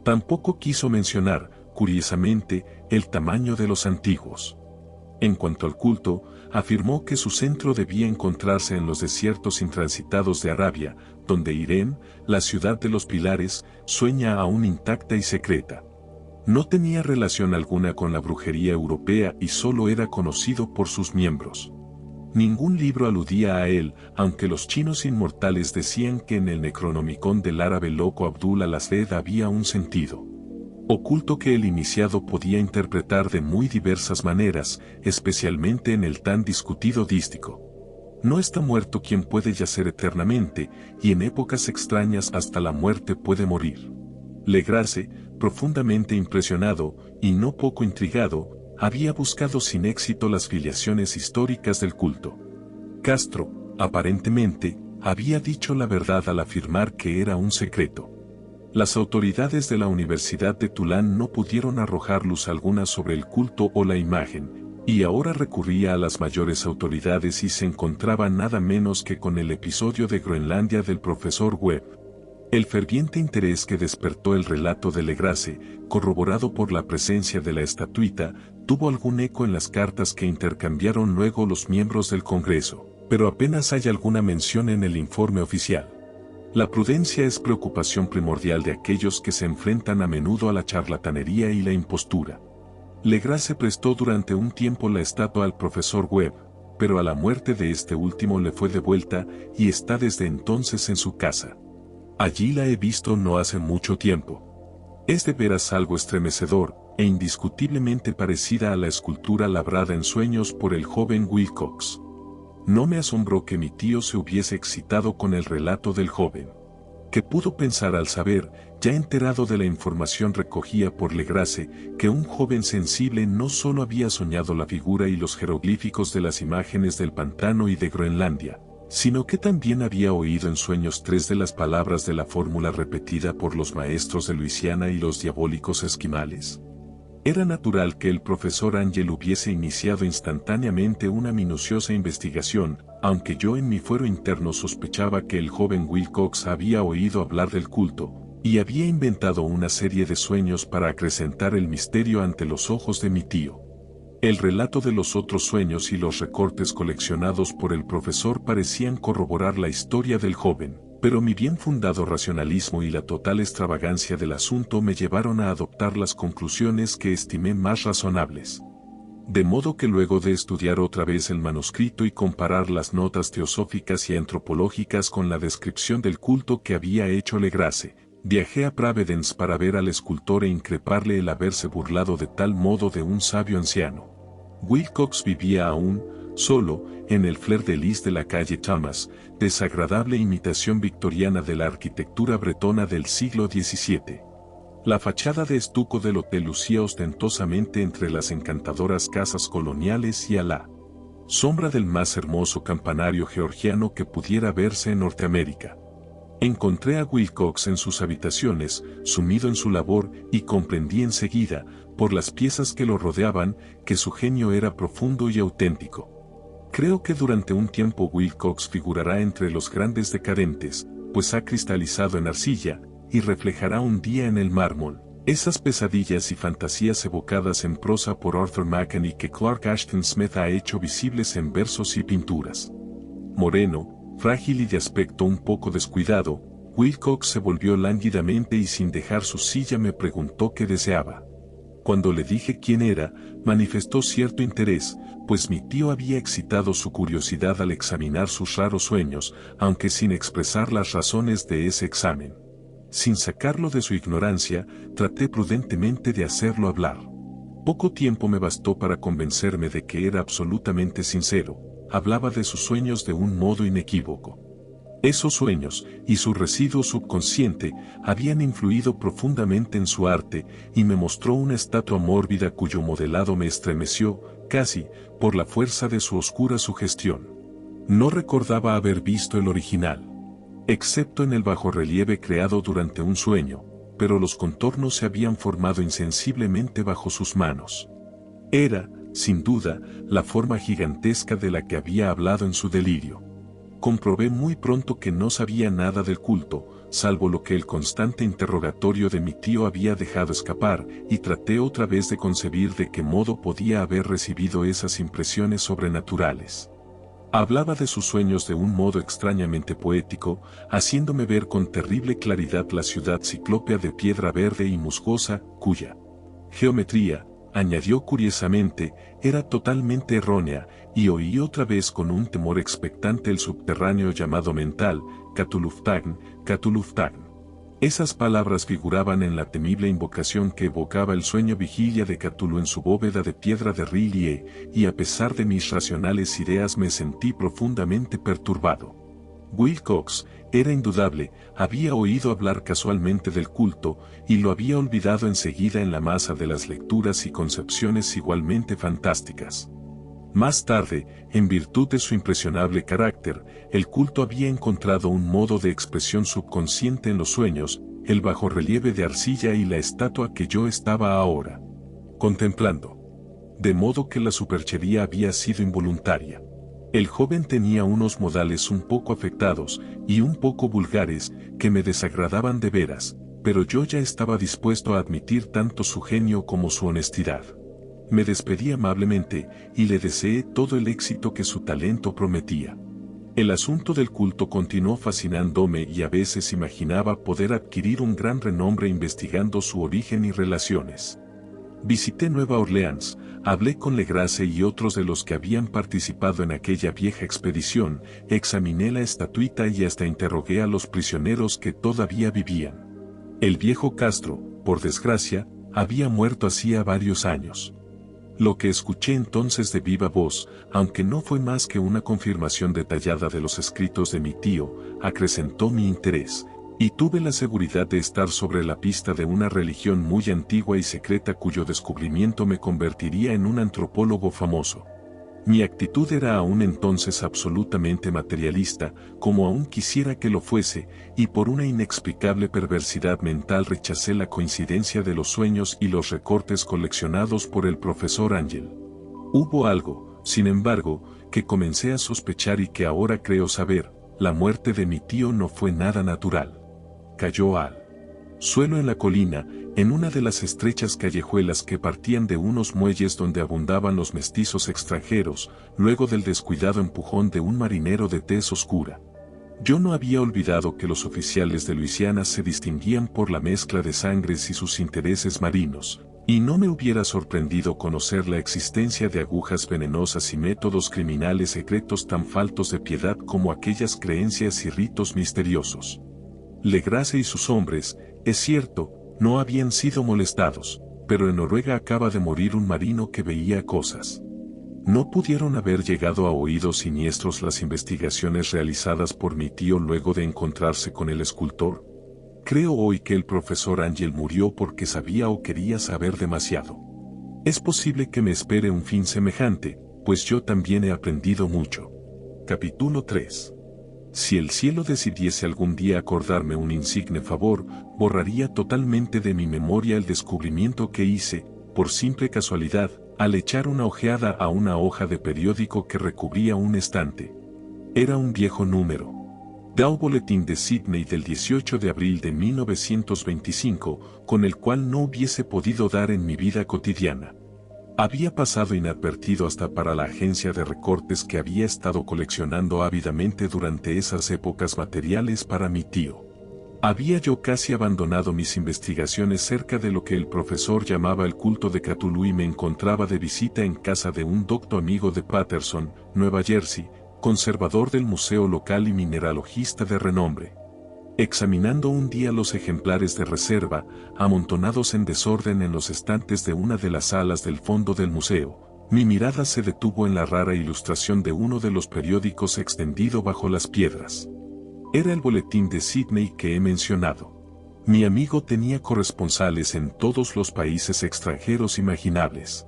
Tampoco quiso mencionar, curiosamente, el tamaño de los antiguos. En cuanto al culto, afirmó que su centro debía encontrarse en los desiertos intransitados de Arabia, donde Irem, la ciudad de los pilares, sueña aún intacta y secreta. No tenía relación alguna con la brujería europea y solo era conocido por sus miembros. Ningún libro aludía a él, aunque los chinos inmortales decían que en el Necronomicon del árabe loco Abdul al-Azred había un sentido oculto que el iniciado podía interpretar de muy diversas maneras, especialmente en el tan discutido dístico. No está muerto quien puede yacer eternamente, y en épocas extrañas hasta la muerte puede morir. Legrasse, profundamente impresionado, y no poco intrigado, había buscado sin éxito las filiaciones históricas del culto. Castro, aparentemente, había dicho la verdad al afirmar que era un secreto. Las autoridades de la Universidad de Tulán no pudieron arrojar luz alguna sobre el culto o la imagen, y ahora recurría a las mayores autoridades y se encontraba nada menos que con el episodio de Groenlandia del profesor Webb. El ferviente interés que despertó el relato de Legrasse, corroborado por la presencia de la estatuita, tuvo algún eco en las cartas que intercambiaron luego los miembros del Congreso, pero apenas hay alguna mención en el informe oficial. La prudencia es preocupación primordial de aquellos que se enfrentan a menudo a la charlatanería y la impostura. Legrasse prestó durante un tiempo la estatua al profesor Webb, pero a la muerte de este último le fue devuelta y está desde entonces en su casa. Allí la he visto no hace mucho tiempo. Es de veras algo estremecedor, e indiscutiblemente parecida a la escultura labrada en sueños por el joven Wilcox. No me asombró que mi tío se hubiese excitado con el relato del joven. ¿Qué pudo pensar al saber, ya enterado de la información recogida por Legrasse, que un joven sensible no solo había soñado la figura y los jeroglíficos de las imágenes del pantano y de Groenlandia, sino que también había oído en sueños 3 de las palabras de la fórmula repetida por los maestros de Luisiana y los diabólicos esquimales? Era natural que el profesor Ángel hubiese iniciado instantáneamente una minuciosa investigación, aunque yo en mi fuero interno sospechaba que el joven Wilcox había oído hablar del culto, y había inventado una serie de sueños para acrecentar el misterio ante los ojos de mi tío. El relato de los otros sueños y los recortes coleccionados por el profesor parecían corroborar la historia del joven, pero mi bien fundado racionalismo y la total extravagancia del asunto me llevaron a adoptar las conclusiones que estimé más razonables. De modo que luego de estudiar otra vez el manuscrito y comparar las notas teosóficas y antropológicas con la descripción del culto que había hecho Legrasse, viajé a Providence para ver al escultor e increparle el haberse burlado de tal modo de un sabio anciano. Wilcox vivía aún, solo, en el fleur-de-lis de la calle Thomas, desagradable imitación victoriana de la arquitectura bretona del siglo XVII. La fachada de estuco del hotel lucía ostentosamente entre las encantadoras casas coloniales y a la sombra del más hermoso campanario georgiano que pudiera verse en Norteamérica. Encontré a Wilcox en sus habitaciones, sumido en su labor, y comprendí enseguida, por las piezas que lo rodeaban, que su genio era profundo y auténtico. Creo que durante un tiempo Wilcox figurará entre los grandes decadentes, pues ha cristalizado en arcilla, y reflejará un día en el mármol esas pesadillas y fantasías evocadas en prosa por Arthur Machen y que Clark Ashton Smith ha hecho visibles en versos y pinturas. Moreno, frágil y de aspecto un poco descuidado, Wilcox se volvió lánguidamente y sin dejar su silla me preguntó qué deseaba. Cuando le dije quién era, manifestó cierto interés, pues mi tío había excitado su curiosidad al examinar sus raros sueños, aunque sin expresar las razones de ese examen. Sin sacarlo de su ignorancia, traté prudentemente de hacerlo hablar. Poco tiempo me bastó para convencerme de que era absolutamente sincero. Hablaba de sus sueños de un modo inequívoco. Esos sueños, y su residuo subconsciente, habían influido profundamente en su arte, y me mostró una estatua mórbida cuyo modelado me estremeció, casi, por la fuerza de su oscura sugestión. No recordaba haber visto el original, excepto en el bajorrelieve creado durante un sueño, pero los contornos se habían formado insensiblemente bajo sus manos. Era, sin duda, la forma gigantesca de la que había hablado en su delirio. Comprobé muy pronto que no sabía nada del culto, salvo lo que el constante interrogatorio de mi tío había dejado escapar, y traté otra vez de concebir de qué modo podía haber recibido esas impresiones sobrenaturales. Hablaba de sus sueños de un modo extrañamente poético, haciéndome ver con terrible claridad la ciudad ciclópea de piedra verde y musgosa, cuya geometría, añadió curiosamente, era totalmente errónea, y oí otra vez con un temor expectante el subterráneo llamado mental, Cthulhuftagn, Cthulhuftagn. Esas palabras figuraban en la temible invocación que evocaba el sueño vigilia de Cthulhu en su bóveda de piedra de Rillier, y a pesar de mis racionales ideas me sentí profundamente perturbado. Wilcox, era indudable, había oído hablar casualmente del culto, y lo había olvidado enseguida en la masa de las lecturas y concepciones igualmente fantásticas. Más tarde, en virtud de su impresionable carácter, el culto había encontrado un modo de expresión subconsciente en los sueños, el bajorrelieve de arcilla y la estatua que yo estaba ahora contemplando. De modo que la superchería había sido involuntaria. El joven tenía unos modales un poco afectados, y un poco vulgares, que me desagradaban de veras, pero yo ya estaba dispuesto a admitir tanto su genio como su honestidad. Me despedí amablemente, y le deseé todo el éxito que su talento prometía. El asunto del culto continuó fascinándome y a veces imaginaba poder adquirir un gran renombre investigando su origen y relaciones. Visité Nueva Orleans, hablé con Legrasse y otros de los que habían participado en aquella vieja expedición, examiné la estatuita y hasta interrogué a los prisioneros que todavía vivían. El viejo Castro, por desgracia, había muerto hacía varios años. Lo que escuché entonces de viva voz, aunque no fue más que una confirmación detallada de los escritos de mi tío, acrecentó mi interés, y tuve la seguridad de estar sobre la pista de una religión muy antigua y secreta cuyo descubrimiento me convertiría en un antropólogo famoso. Mi actitud era aún entonces absolutamente materialista, como aún quisiera que lo fuese, y por una inexplicable perversidad mental rechacé la coincidencia de los sueños y los recortes coleccionados por el profesor Ángel. Hubo algo, sin embargo, que comencé a sospechar y que ahora creo saber: la muerte de mi tío no fue nada natural. Cayó al suelo en la colina, en una de las estrechas callejuelas que partían de unos muelles donde abundaban los mestizos extranjeros, luego del descuidado empujón de un marinero de tez oscura. Yo no había olvidado que los oficiales de Luisiana se distinguían por la mezcla de sangres y sus intereses marinos, y no me hubiera sorprendido conocer la existencia de agujas venenosas y métodos criminales secretos tan faltos de piedad como aquellas creencias y ritos misteriosos. Legrasse y sus hombres, es cierto, no habían sido molestados, pero en Noruega acaba de morir un marino que veía cosas ¿No pudieron haber llegado a oídos siniestros las investigaciones realizadas por mi tío luego de encontrarse con el escultor? Creo hoy que el profesor Ángel murió porque sabía o quería saber demasiado. Es posible que me espere un fin semejante, pues yo también he aprendido mucho. Capítulo 3. Si el cielo decidiese algún día acordarme un insigne favor, borraría totalmente de mi memoria el descubrimiento que hice, por simple casualidad, al echar una ojeada a una hoja de periódico que recubría un estante. Era un viejo número. Dow Bulletin de Sydney del 18 de abril de 1925, con el cual no hubiese podido dar en mi vida cotidiana. Había pasado inadvertido hasta para la agencia de recortes que había estado coleccionando ávidamente durante esas épocas materiales para mi tío. Había yo casi abandonado mis investigaciones cerca de lo que el profesor llamaba el culto de Cthulhu y me encontraba de visita en casa de un docto amigo de Paterson, Nueva Jersey, conservador del museo local y mineralogista de renombre. Examinando un día los ejemplares de reserva, amontonados en desorden en los estantes de una de las salas del fondo del museo, mi mirada se detuvo en la rara ilustración de uno de los periódicos extendido bajo las piedras. Era el boletín de Sydney que he mencionado. Mi amigo tenía corresponsales en todos los países extranjeros imaginables.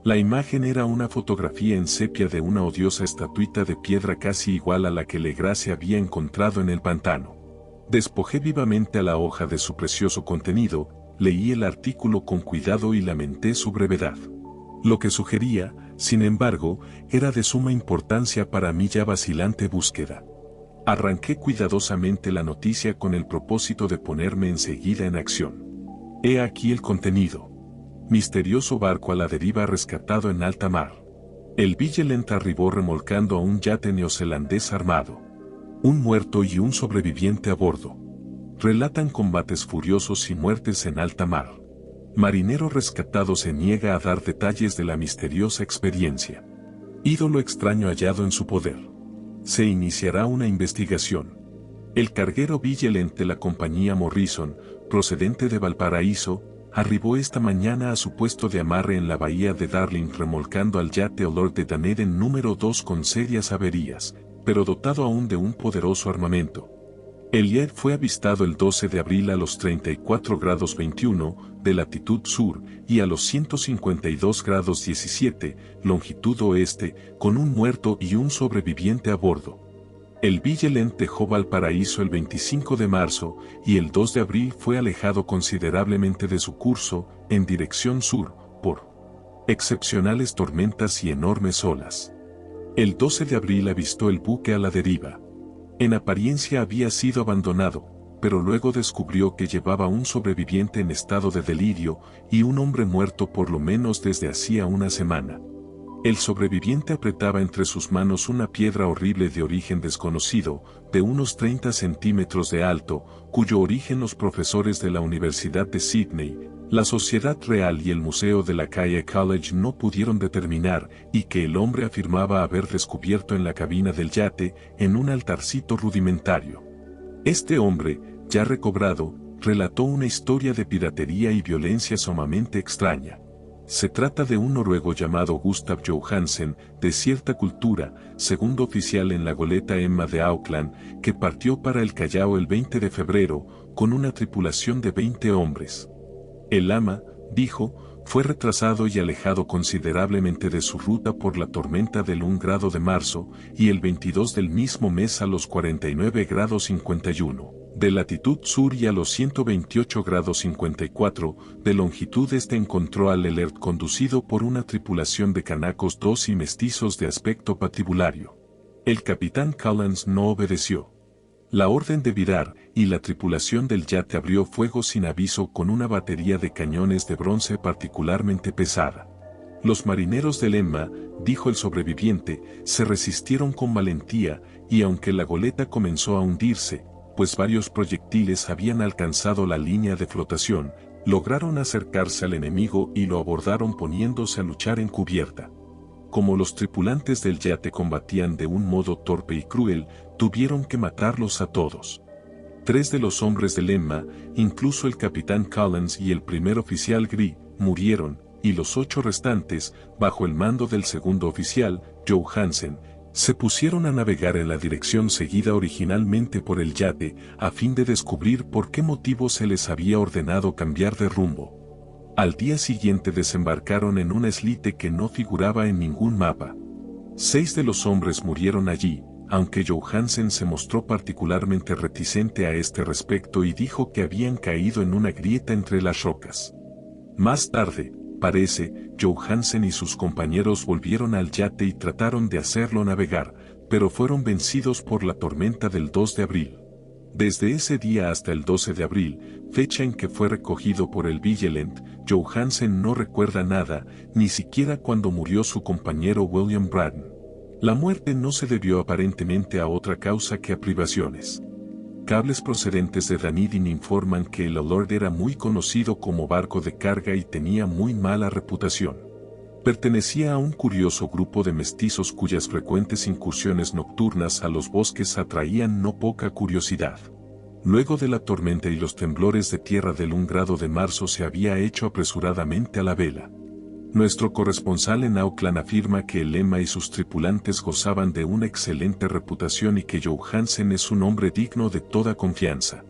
La imagen era una fotografía en sepia de una odiosa estatuita de piedra casi igual a la que Legrasse había encontrado en el pantano. Despojé vivamente a la hoja de su precioso contenido, leí el artículo con cuidado y lamenté su brevedad. Lo que sugería, sin embargo, era de suma importancia para mi ya vacilante búsqueda. Arranqué cuidadosamente la noticia con el propósito de ponerme enseguida en acción. He aquí el contenido. Misterioso barco a la deriva rescatado en alta mar. El Vigilant arribó remolcando a un yate neozelandés armado. Un muerto y un sobreviviente a bordo. Relatan combates furiosos y muertes en alta mar. Marinero rescatado se niega a dar detalles de la misteriosa experiencia. Ídolo extraño hallado en su poder. Se iniciará una investigación. El carguero Vigilant de la compañía Morrison, procedente de Valparaíso, arribó esta mañana a su puesto de amarre en la bahía de Darling remolcando al yate Lord de Dunedin número 2 con serias averías, pero dotado aún de un poderoso armamento. El yate fue avistado el 12 de abril a los 34 grados 21 de latitud sur y a los 152 grados 17 longitud oeste, con un muerto y un sobreviviente a bordo. El Vigilant dejó Valparaíso el 25 de marzo y el 2 de abril fue alejado considerablemente de su curso, en dirección sur, por excepcionales tormentas y enormes olas. El 12 de abril avistó el buque a la deriva. En apariencia había sido abandonado, pero luego descubrió que llevaba un sobreviviente en estado de delirio y un hombre muerto por lo menos desde hacía una semana. El sobreviviente apretaba entre sus manos una piedra horrible de origen desconocido, de unos 30 centímetros de alto, cuyo origen los profesores de la Universidad de Sydney, la Sociedad Real y el Museo de la Calle College no pudieron determinar, y que el hombre afirmaba haber descubierto en la cabina del yate, en un altarcito rudimentario. Este hombre, ya recobrado, relató una historia de piratería y violencia sumamente extraña. Se trata de un noruego llamado Gustav Johansen, de cierta cultura, segundo oficial en la goleta Emma de Auckland, que partió para el Callao el 20 de febrero, con una tripulación de 20 hombres. El ama, dijo, fue retrasado y alejado considerablemente de su ruta por la tormenta del 1 grado de marzo, y el 22 del mismo mes a los 49 grados 51 de latitud sur y a los 128 grados 54 de longitud encontró al Alert conducido por una tripulación de canacos 2 y mestizos de aspecto patibulario. El capitán Collins no obedeció la orden de virar, y la tripulación del yate abrió fuego sin aviso con una batería de cañones de bronce particularmente pesada. Los marineros del Emma, dijo el sobreviviente, se resistieron con valentía, y aunque la goleta comenzó a hundirse, pues varios proyectiles habían alcanzado la línea de flotación, lograron acercarse al enemigo y lo abordaron poniéndose a luchar en cubierta. Como los tripulantes del yate combatían de un modo torpe y cruel, tuvieron que matarlos a todos. 3 de los hombres del Emma, incluso el capitán Collins y el primer oficial Gree, murieron, y los 8 restantes, bajo el mando del segundo oficial, Joe Hansen, se pusieron a navegar en la dirección seguida originalmente por el yate, a fin de descubrir por qué motivo se les había ordenado cambiar de rumbo. Al día siguiente desembarcaron en un islote que no figuraba en ningún mapa. 6 de los hombres murieron allí, aunque Joe Hansen se mostró particularmente reticente a este respecto y dijo que habían caído en una grieta entre las rocas. Más tarde, parece, Joe Hansen y sus compañeros volvieron al yate y trataron de hacerlo navegar, pero fueron vencidos por la tormenta del 2 de abril. Desde ese día hasta el 12 de abril, fecha en que fue recogido por el Vigilant, Joe Hansen no recuerda nada, ni siquiera cuando murió su compañero William Braden. La muerte no se debió aparentemente a otra causa que a privaciones. Cables procedentes de Dunedin informan que el Allure era muy conocido como barco de carga y tenía muy mala reputación. Pertenecía a un curioso grupo de mestizos cuyas frecuentes incursiones nocturnas a los bosques atraían no poca curiosidad. Luego de la tormenta y los temblores de tierra del 1 grado de marzo se había hecho apresuradamente a la vela. Nuestro corresponsal en Auckland afirma que el Emma y sus tripulantes gozaban de una excelente reputación y que Joe Hansen es un hombre digno de toda confianza.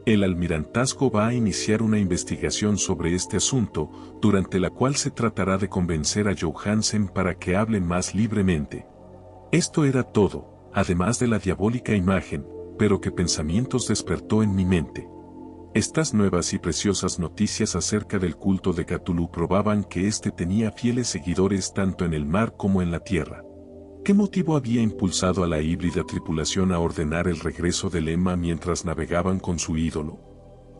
El almirantazgo va a iniciar una investigación sobre este asunto, durante la cual se tratará de convencer a Joe Hansen para que hable más libremente. Esto era todo, además de la diabólica imagen, pero qué pensamientos despertó en mi mente. Estas nuevas y preciosas noticias acerca del culto de Cthulhu probaban que éste tenía fieles seguidores tanto en el mar como en la tierra. ¿Qué motivo había impulsado a la híbrida tripulación a ordenar el regreso del Emma mientras navegaban con su ídolo?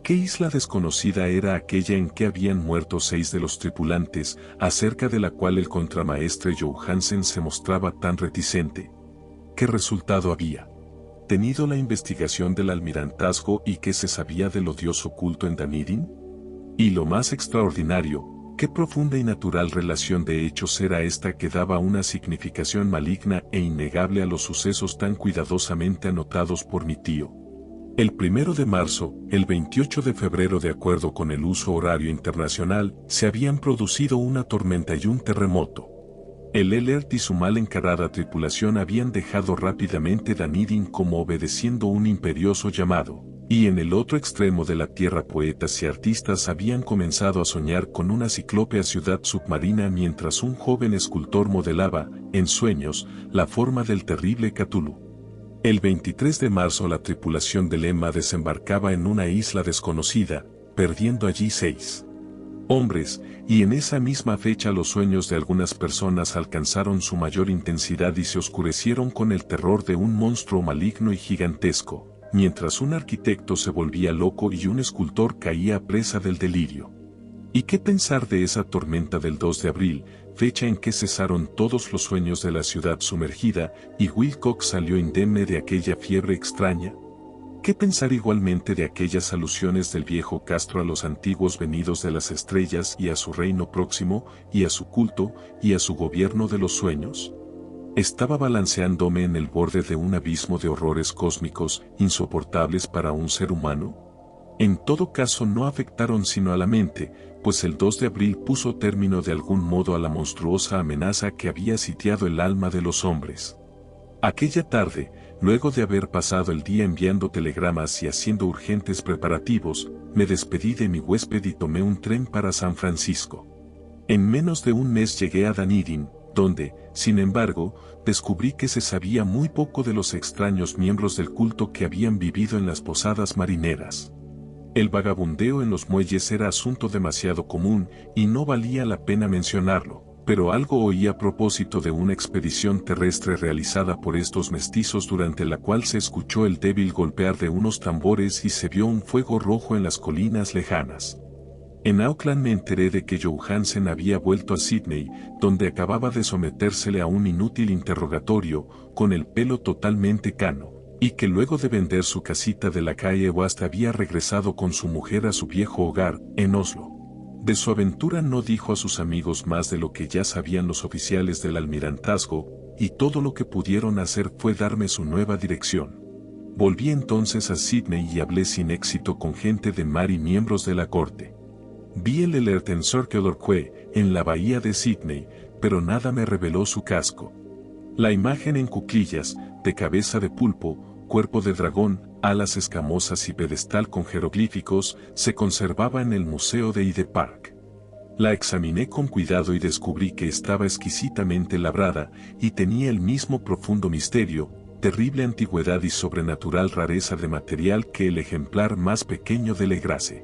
¿Qué isla desconocida era aquella en que habían muerto 6 de los tripulantes, acerca de la cual el contramaestre Joe Hansen se mostraba tan reticente? ¿Qué resultado había tenido la investigación del almirantazgo y qué se sabía del odioso culto en Dunedin? Y lo más extraordinario, qué profunda y natural relación de hechos era esta que daba una significación maligna e innegable a los sucesos tan cuidadosamente anotados por mi tío. El 1 de marzo, el 28 de febrero de acuerdo con el uso horario internacional, se habían producido una tormenta y un terremoto. El Elert y su mal encarada tripulación habían dejado rápidamente Dunedin como obedeciendo un imperioso llamado, y en el otro extremo de la tierra poetas y artistas habían comenzado a soñar con una ciclópea ciudad submarina mientras un joven escultor modelaba, en sueños, la forma del terrible Cthulhu. El 23 de marzo la tripulación del Emma desembarcaba en una isla desconocida, perdiendo allí 6 hombres, y en esa misma fecha los sueños de algunas personas alcanzaron su mayor intensidad y se oscurecieron con el terror de un monstruo maligno y gigantesco, mientras un arquitecto se volvía loco y un escultor caía presa del delirio. ¿Y qué pensar de esa tormenta del 2 de abril, fecha en que cesaron todos los sueños de la ciudad sumergida, y Wilcox salió indemne de aquella fiebre extraña? ¿Qué pensar igualmente de aquellas alusiones del viejo Castro a los antiguos venidos de las estrellas y a su reino próximo, y a su culto, y a su gobierno de los sueños? Estaba balanceándome en el borde de un abismo de horrores cósmicos, insoportables para un ser humano. En todo caso no afectaron sino a la mente, pues el 2 de abril puso término de algún modo a la monstruosa amenaza que había sitiado el alma de los hombres. Aquella tarde, luego de haber pasado el día enviando telegramas y haciendo urgentes preparativos, me despedí de mi huésped y tomé un tren para San Francisco. En menos de un mes llegué a Dunedin, donde, sin embargo, descubrí que se sabía muy poco de los extraños miembros del culto que habían vivido en las posadas marineras. El vagabundeo en los muelles era asunto demasiado común y no valía la pena mencionarlo, pero algo oí a propósito de una expedición terrestre realizada por estos mestizos durante la cual se escuchó el débil golpear de unos tambores y se vio un fuego rojo en las colinas lejanas. En Auckland me enteré de que Joe Hansen había vuelto a Sydney, donde acababa de sometérsele a un inútil interrogatorio, con el pelo totalmente cano, y que luego de vender su casita de la calle West había regresado con su mujer a su viejo hogar, en Oslo. De su aventura no dijo a sus amigos más de lo que ya sabían los oficiales del almirantazgo, y todo lo que pudieron hacer fue darme su nueva dirección. Volví entonces a Sydney y hablé sin éxito con gente de mar y miembros de la corte. Vi el Elerton Circular Quay en la bahía de Sydney, pero nada me reveló su casco. La imagen en cuclillas, de cabeza de pulpo, cuerpo de dragón, alas escamosas y pedestal con jeroglíficos, se conservaba en el Museo de Hyde Park. La examiné con cuidado y descubrí que estaba exquisitamente labrada, y tenía el mismo profundo misterio, terrible antigüedad y sobrenatural rareza de material que el ejemplar más pequeño de Legrasse.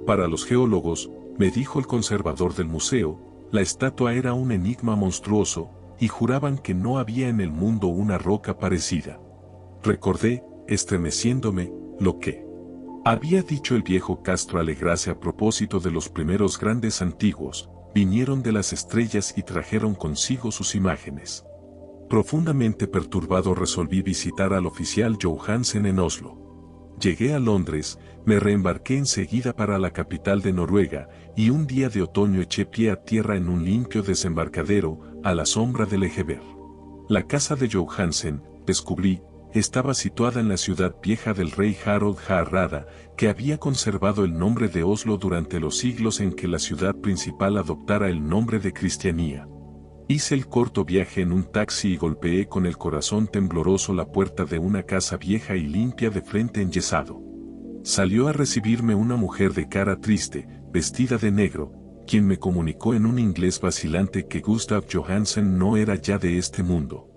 Para los geólogos, me dijo el conservador del museo, la estatua era un enigma monstruoso, y juraban que no había en el mundo una roca parecida. Recordé, estremeciéndome, lo que había dicho el viejo Castro Alegrace a propósito de los primeros grandes antiguos, vinieron de las estrellas y trajeron consigo sus imágenes. Profundamente perturbado resolví visitar al oficial Johansen en Oslo. Llegué a Londres, me reembarqué enseguida para la capital de Noruega, y un día de otoño eché pie a tierra en un limpio desembarcadero, a la sombra del Egeber. La casa de Johansen, descubrí, estaba situada en la ciudad vieja del rey Harald Hardrada, que había conservado el nombre de Oslo durante los siglos en que la ciudad principal adoptara el nombre de Cristianía. Hice el corto viaje en un taxi y golpeé con el corazón tembloroso la puerta de una casa vieja y limpia de frente enyesado. Salió a recibirme una mujer de cara triste, vestida de negro, quien me comunicó en un inglés vacilante que Gustav Johansen no era ya de este mundo.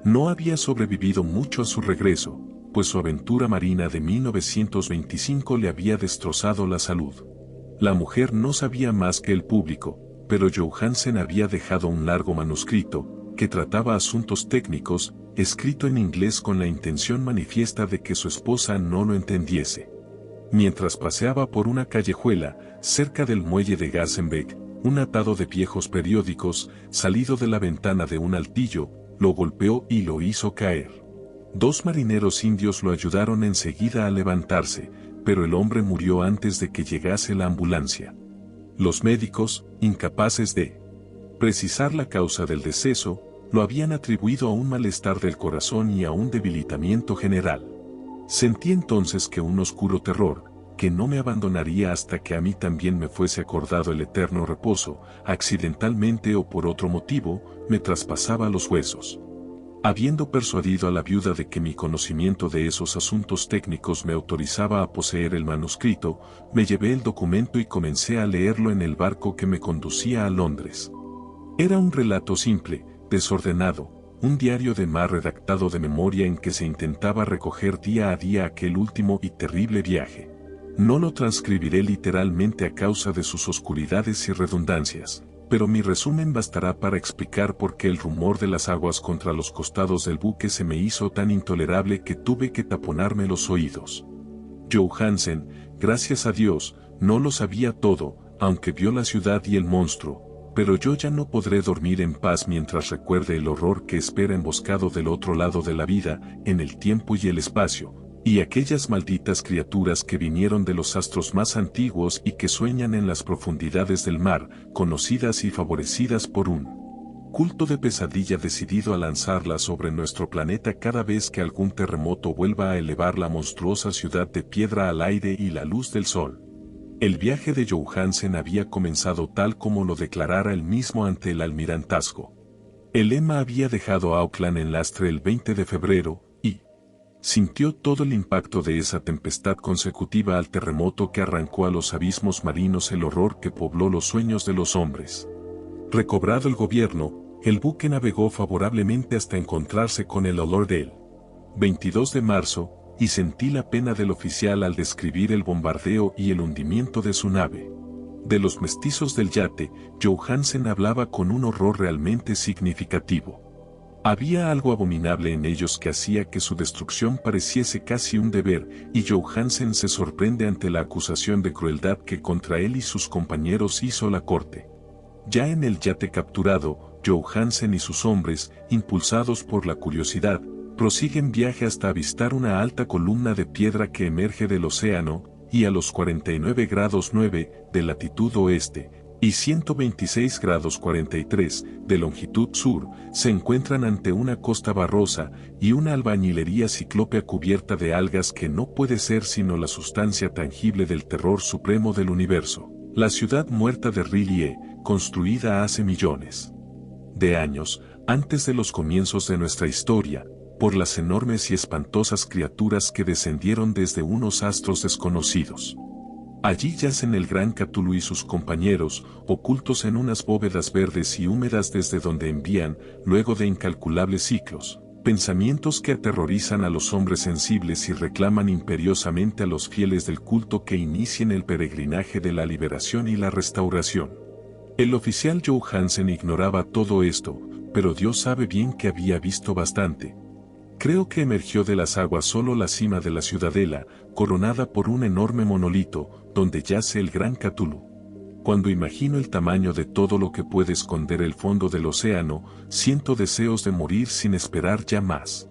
No había sobrevivido mucho a su regreso, pues su aventura marina de 1925 le había destrozado la salud. La mujer no sabía más que el público, pero Johansen había dejado un largo manuscrito, que trataba asuntos técnicos, escrito en inglés con la intención manifiesta de que su esposa no lo entendiese. Mientras paseaba por una callejuela, cerca del muelle de Gassenbeck, un atado de viejos periódicos, salido de la ventana de un altillo, lo golpeó y lo hizo caer. 2 marineros indios lo ayudaron enseguida a levantarse, pero el hombre murió antes de que llegase la ambulancia. Los médicos, incapaces de precisar la causa del deceso, lo habían atribuido a un malestar del corazón y a un debilitamiento general. Sentí entonces que un oscuro terror, que no me abandonaría hasta que a mí también me fuese acordado el eterno reposo, accidentalmente o por otro motivo, me traspasaba los huesos. Habiendo persuadido a la viuda de que mi conocimiento de esos asuntos técnicos me autorizaba a poseer el manuscrito, me llevé el documento y comencé a leerlo en el barco que me conducía a Londres. Era un relato simple, desordenado, un diario de mar redactado de memoria en que se intentaba recoger día a día aquel último y terrible viaje. No lo transcribiré literalmente a causa de sus oscuridades y redundancias, pero mi resumen bastará para explicar por qué el rumor de las aguas contra los costados del buque se me hizo tan intolerable que tuve que taponarme los oídos. Johansen, gracias a Dios, no lo sabía todo, aunque vio la ciudad y el monstruo, pero yo ya no podré dormir en paz mientras recuerde el horror que espera emboscado del otro lado de la vida, en el tiempo y el espacio, y aquellas malditas criaturas que vinieron de los astros más antiguos y que sueñan en las profundidades del mar, conocidas y favorecidas por un culto de pesadilla decidido a lanzarlas sobre nuestro planeta cada vez que algún terremoto vuelva a elevar la monstruosa ciudad de piedra al aire y la luz del sol. El viaje de Johansen había comenzado tal como lo declarara él mismo ante el almirantazgo. El Emma había dejado Auckland en lastre el 20 de febrero, sintió todo el impacto de esa tempestad consecutiva al terremoto que arrancó a los abismos marinos el horror que pobló los sueños de los hombres. Recobrado el gobierno, el buque navegó favorablemente hasta encontrarse con el olor del 22 de marzo, y sentí la pena del oficial al describir el bombardeo y el hundimiento de su nave. De los mestizos del yate, Johansen hablaba con un horror realmente significativo. Había algo abominable en ellos que hacía que su destrucción pareciese casi un deber, y Johansen se sorprende ante la acusación de crueldad que contra él y sus compañeros hizo la corte. Ya en el yate capturado, Johansen y sus hombres, impulsados por la curiosidad, prosiguen viaje hasta avistar una alta columna de piedra que emerge del océano, y a los 49 grados 9 de latitud oeste, y 126 grados 43 de longitud sur, se encuentran ante una costa barrosa y una albañilería ciclópea cubierta de algas que no puede ser sino la sustancia tangible del terror supremo del universo. La ciudad muerta de R'lyeh, construida hace millones de años, antes de los comienzos de nuestra historia, por las enormes y espantosas criaturas que descendieron desde unos astros desconocidos. Allí yacen el gran Cthulhu y sus compañeros, ocultos en unas bóvedas verdes y húmedas desde donde envían, luego de incalculables ciclos, pensamientos que aterrorizan a los hombres sensibles y reclaman imperiosamente a los fieles del culto que inicien el peregrinaje de la liberación y la restauración. El oficial Joe Hansen ignoraba todo esto, pero Dios sabe bien que había visto bastante. Creo que emergió de las aguas solo la cima de la ciudadela, coronada por un enorme monolito, donde yace el gran Cthulhu. Cuando imagino el tamaño de todo lo que puede esconder el fondo del océano, siento deseos de morir sin esperar ya más.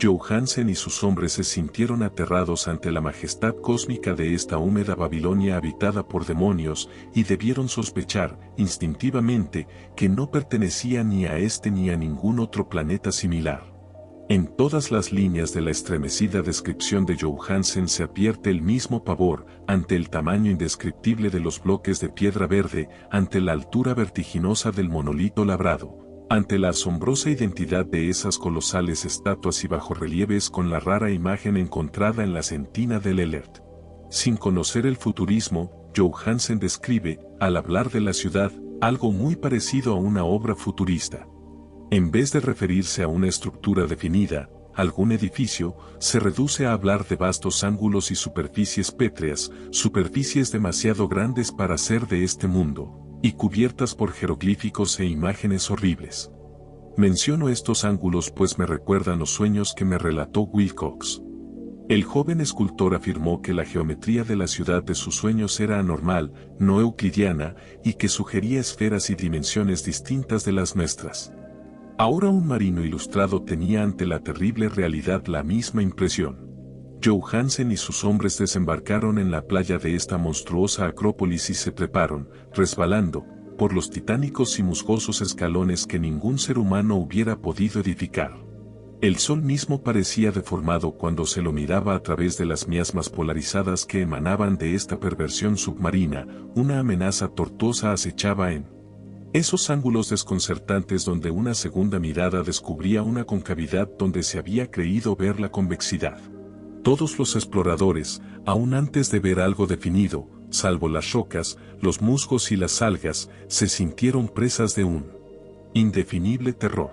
Joe Hansen y sus hombres se sintieron aterrados ante la majestad cósmica de esta húmeda Babilonia habitada por demonios, y debieron sospechar, instintivamente, que no pertenecía ni a este ni a ningún otro planeta similar. En todas las líneas de la estremecida descripción de Joe Hansen se advierte el mismo pavor, ante el tamaño indescriptible de los bloques de piedra verde, ante la altura vertiginosa del monolito labrado, ante la asombrosa identidad de esas colosales estatuas y bajorrelieves con la rara imagen encontrada en la sentina del Elert. Sin conocer el futurismo, Joe Hansen describe, al hablar de la ciudad, algo muy parecido a una obra futurista. En vez de referirse a una estructura definida, algún edificio, se reduce a hablar de vastos ángulos y superficies pétreas, superficies demasiado grandes para ser de este mundo, y cubiertas por jeroglíficos e imágenes horribles. Menciono estos ángulos pues me recuerdan los sueños que me relató Wilcox. El joven escultor afirmó que la geometría de la ciudad de sus sueños era anormal, no euclidiana, y que sugería esferas y dimensiones distintas de las nuestras. Ahora un marino ilustrado tenía ante la terrible realidad la misma impresión. Joe Hansen y sus hombres desembarcaron en la playa de esta monstruosa acrópolis y se treparon, resbalando, por los titánicos y musgosos escalones que ningún ser humano hubiera podido edificar. El sol mismo parecía deformado cuando se lo miraba a través de las miasmas polarizadas que emanaban de esta perversión submarina, una amenaza tortuosa acechaba en esos ángulos desconcertantes donde una segunda mirada descubría una concavidad donde se había creído ver la convexidad. Todos los exploradores, aún antes de ver algo definido, salvo las rocas, los musgos y las algas, se sintieron presas de un indefinible terror.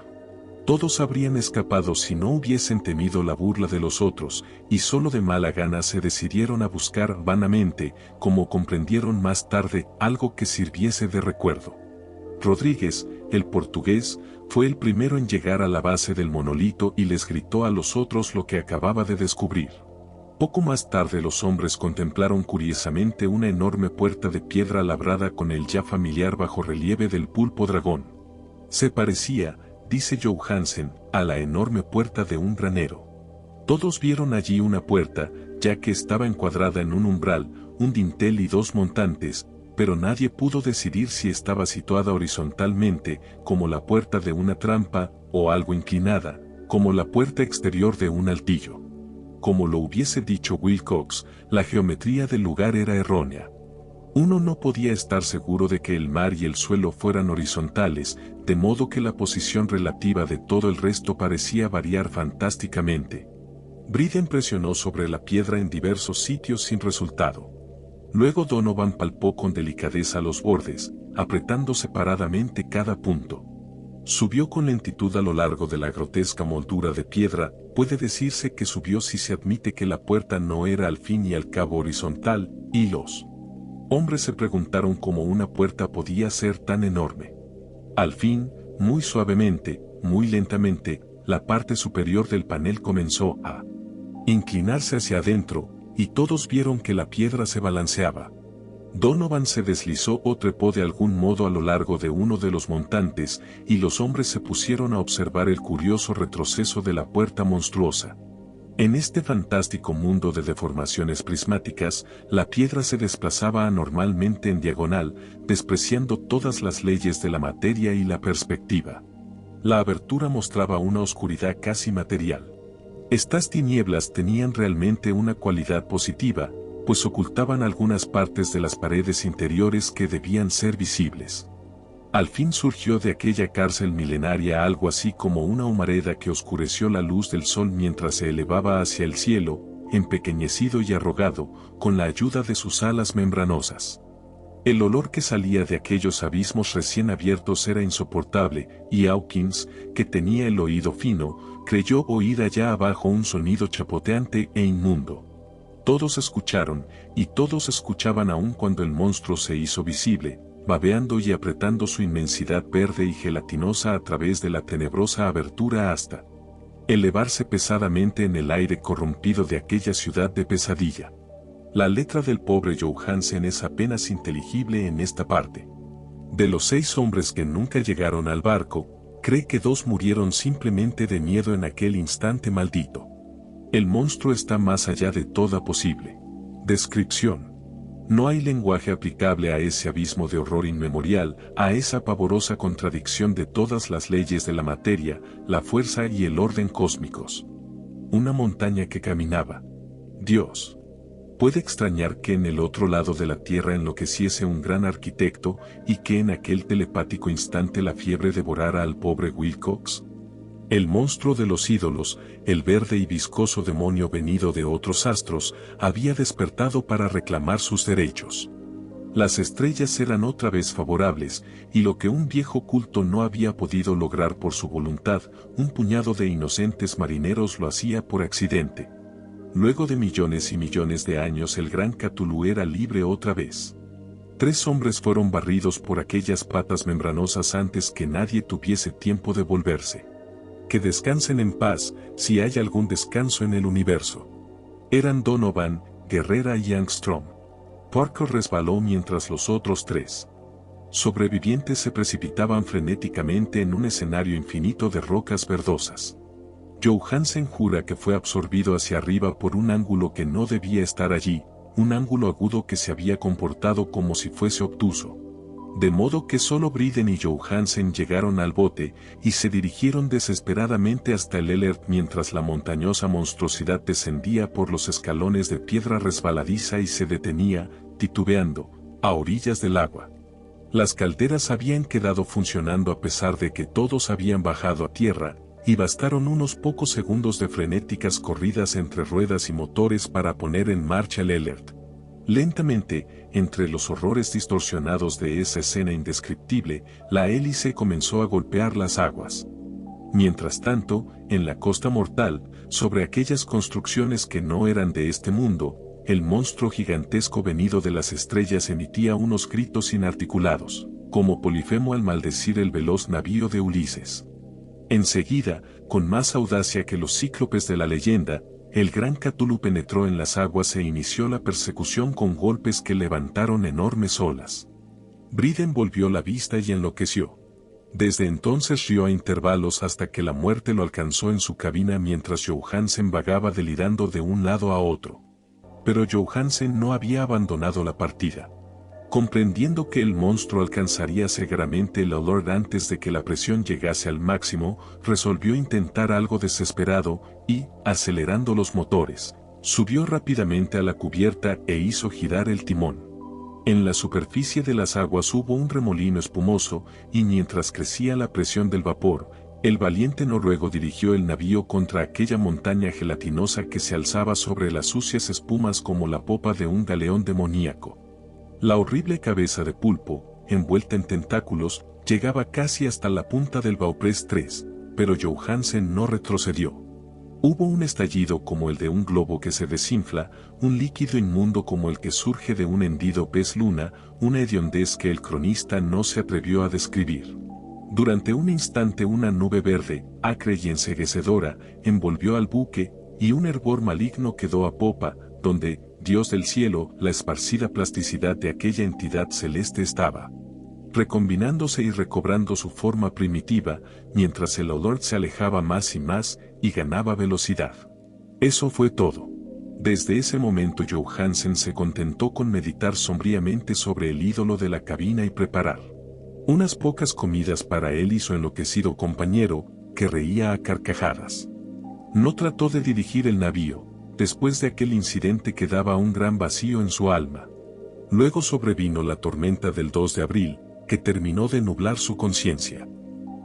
Todos habrían escapado si no hubiesen temido la burla de los otros, y solo de mala gana se decidieron a buscar vanamente, como comprendieron más tarde, algo que sirviese de recuerdo. Rodríguez, el portugués, fue el primero en llegar a la base del monolito y les gritó a los otros lo que acababa de descubrir. Poco más tarde los hombres contemplaron curiosamente una enorme puerta de piedra labrada con el ya familiar bajorrelieve del pulpo dragón. Se parecía, dice Joe Hansen, a la enorme puerta de un granero. Todos vieron allí una puerta, ya que estaba encuadrada en un umbral, un dintel y dos montantes, pero nadie pudo decidir si estaba situada horizontalmente, como la puerta de una trampa, o algo inclinada, como la puerta exterior de un altillo. Como lo hubiese dicho Wilcox, la geometría del lugar era errónea. Uno no podía estar seguro de que el mar y el suelo fueran horizontales, de modo que la posición relativa de todo el resto parecía variar fantásticamente. Briden presionó sobre la piedra en diversos sitios sin resultado. Luego Donovan palpó con delicadeza los bordes, apretando separadamente cada punto. Subió con lentitud a lo largo de la grotesca moldura de piedra, puede decirse que subió si se admite que la puerta no era al fin y al cabo horizontal, y los hombres se preguntaron cómo una puerta podía ser tan enorme. Al fin, muy suavemente, muy lentamente, la parte superior del panel comenzó a inclinarse hacia adentro, y todos vieron que la piedra se balanceaba. Donovan se deslizó o trepó de algún modo a lo largo de uno de los montantes, y los hombres se pusieron a observar el curioso retroceso de la puerta monstruosa. En este fantástico mundo de deformaciones prismáticas, la piedra se desplazaba anormalmente en diagonal, despreciando todas las leyes de la materia y la perspectiva. La abertura mostraba una oscuridad casi material. Estas tinieblas tenían realmente una cualidad positiva, pues ocultaban algunas partes de las paredes interiores que debían ser visibles. Al fin surgió de aquella cárcel milenaria algo así como una humareda que oscureció la luz del sol mientras se elevaba hacia el cielo, empequeñecido y arrogado, con la ayuda de sus alas membranosas. El olor que salía de aquellos abismos recién abiertos era insoportable, y Hawkins, que tenía el oído fino, creyó oír allá abajo un sonido chapoteante e inmundo. Todos escucharon, y todos escuchaban aún cuando el monstruo se hizo visible, babeando y apretando su inmensidad verde y gelatinosa a través de la tenebrosa abertura hasta elevarse pesadamente en el aire corrompido de aquella ciudad de pesadilla. La letra del pobre Johansen es apenas inteligible en esta parte. De los 6 hombres que nunca llegaron al barco, cree que 2 murieron simplemente de miedo en aquel instante maldito. El monstruo está más allá de toda posible descripción. No hay lenguaje aplicable a ese abismo de horror inmemorial, a esa pavorosa contradicción de todas las leyes de la materia, la fuerza y el orden cósmicos. Una montaña que caminaba. Dios. Puede extrañar que en el otro lado de la tierra enloqueciese un gran arquitecto y que en aquel telepático instante la fiebre devorara al pobre Wilcox. El monstruo de los ídolos, el verde y viscoso demonio venido de otros astros, había despertado para reclamar sus derechos. Las estrellas eran otra vez favorables, y lo que un viejo culto no había podido lograr por su voluntad, un puñado de inocentes marineros lo hacía por accidente. Luego de millones y millones de años el gran Cthulhu era libre otra vez. 3 hombres fueron barridos por aquellas patas membranosas antes que nadie tuviese tiempo de volverse. Que descansen en paz, si hay algún descanso en el universo. Eran Donovan, Guerrera y Angstrom. Parker resbaló mientras los otros 3 sobrevivientes se precipitaban frenéticamente en un escenario infinito de rocas verdosas. Johansen jura que fue absorbido hacia arriba por un ángulo que no debía estar allí, un ángulo agudo que se había comportado como si fuese obtuso. De modo que solo Briden y Johansen llegaron al bote, y se dirigieron desesperadamente hasta el Elert mientras la montañosa monstruosidad descendía por los escalones de piedra resbaladiza y se detenía, titubeando, a orillas del agua. Las calderas habían quedado funcionando a pesar de que todos habían bajado a tierra, y bastaron unos pocos segundos de frenéticas corridas entre ruedas y motores para poner en marcha el Elert. Lentamente, entre los horrores distorsionados de esa escena indescriptible, la hélice comenzó a golpear las aguas. Mientras tanto, en la costa mortal, sobre aquellas construcciones que no eran de este mundo, el monstruo gigantesco venido de las estrellas emitía unos gritos inarticulados, como Polifemo al maldecir el veloz navío de Ulises. Enseguida, con más audacia que los cíclopes de la leyenda, el gran Cthulhu penetró en las aguas e inició la persecución con golpes que levantaron enormes olas. Briden volvió la vista y enloqueció. Desde entonces rió a intervalos hasta que la muerte lo alcanzó en su cabina mientras Johansen vagaba delirando de un lado a otro. Pero Johansen no había abandonado la partida. Comprendiendo que el monstruo alcanzaría seguramente el olor antes de que la presión llegase al máximo, resolvió intentar algo desesperado y, acelerando los motores, subió rápidamente a la cubierta e hizo girar el timón. En la superficie de las aguas hubo un remolino espumoso, y mientras crecía la presión del vapor, el valiente noruego dirigió el navío contra aquella montaña gelatinosa que se alzaba sobre las sucias espumas como la popa de un galeón demoníaco. La horrible cabeza de pulpo, envuelta en tentáculos, llegaba casi hasta la punta del Baupress 3, pero Johansen no retrocedió. Hubo un estallido como el de un globo que se desinfla, un líquido inmundo como el que surge de un hendido pez luna, una hediondez que el cronista no se atrevió a describir. Durante un instante una nube verde, acre y enceguecedora, envolvió al buque, y un hervor maligno quedó a popa, donde, Dios del cielo, la esparcida plasticidad de aquella entidad celeste estaba recombinándose y recobrando su forma primitiva, mientras el olor se alejaba más y más, y ganaba velocidad. Eso fue todo. Desde ese momento Johansen se contentó con meditar sombríamente sobre el ídolo de la cabina y preparar unas pocas comidas para él y su enloquecido compañero, que reía a carcajadas. No trató de dirigir el navío, Después de aquel incidente quedaba un gran vacío en su alma. Luego sobrevino la tormenta del 2 de abril, que terminó de nublar su conciencia.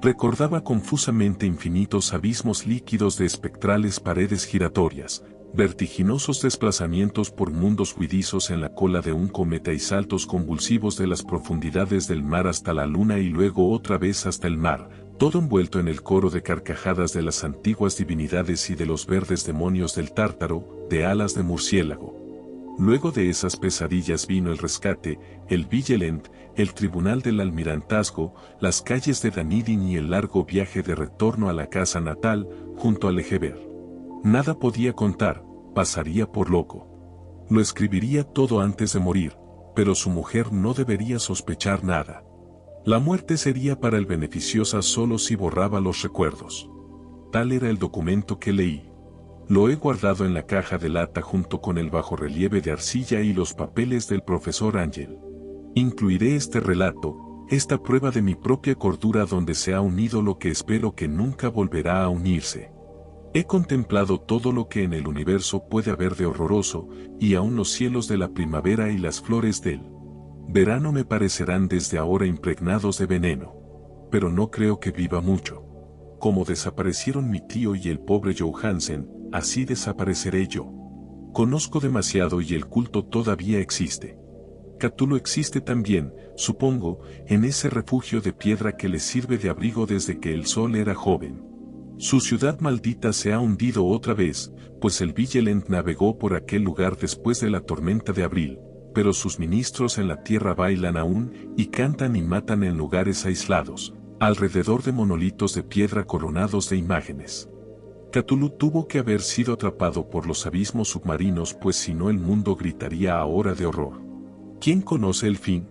Recordaba confusamente infinitos abismos líquidos de espectrales paredes giratorias, vertiginosos desplazamientos por mundos huidizos en la cola de un cometa y saltos convulsivos de las profundidades del mar hasta la luna y luego otra vez hasta el mar, todo envuelto en el coro de carcajadas de las antiguas divinidades y de los verdes demonios del Tártaro, de alas de murciélago. Luego de esas pesadillas vino el rescate, el Vigilant, el tribunal del almirantazgo, las calles de Danidin y el largo viaje de retorno a la casa natal, junto al Egeber. Nada podía contar, pasaría por loco. Lo escribiría todo antes de morir, pero su mujer no debería sospechar nada. La muerte sería para él beneficiosa solo si borraba los recuerdos. Tal era el documento que leí. Lo he guardado en la caja de lata junto con el bajorrelieve de arcilla y los papeles del profesor Ángel. Incluiré este relato, esta prueba de mi propia cordura donde se ha unido lo que espero que nunca volverá a unirse. He contemplado todo lo que en el universo puede haber de horroroso, y aún los cielos de la primavera y las flores del verano me parecerán desde ahora impregnados de veneno. Pero no creo que viva mucho. Como desaparecieron mi tío y el pobre Johansen, así desapareceré yo. Conozco demasiado y el culto todavía existe. Cthulhu existe también, supongo, en ese refugio de piedra que le sirve de abrigo desde que el sol era joven. Su ciudad maldita se ha hundido otra vez, pues el Vigilant navegó por aquel lugar después de la tormenta de abril, pero sus ministros en la tierra bailan aún y cantan y matan en lugares aislados, alrededor de monolitos de piedra coronados de imágenes. Cthulhu tuvo que haber sido atrapado por los abismos submarinos, pues si no el mundo gritaría ahora de horror. ¿Quién conoce el fin?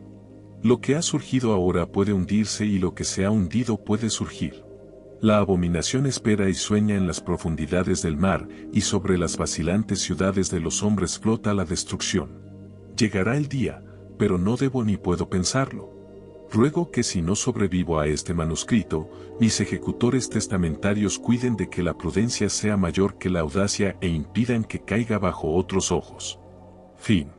Lo que ha surgido ahora puede hundirse y lo que se ha hundido puede surgir. La abominación espera y sueña en las profundidades del mar, y sobre las vacilantes ciudades de los hombres flota la destrucción. Llegará el día, pero no debo ni puedo pensarlo. Ruego que si no sobrevivo a este manuscrito, mis ejecutores testamentarios cuiden de que la prudencia sea mayor que la audacia e impidan que caiga bajo otros ojos. Fin.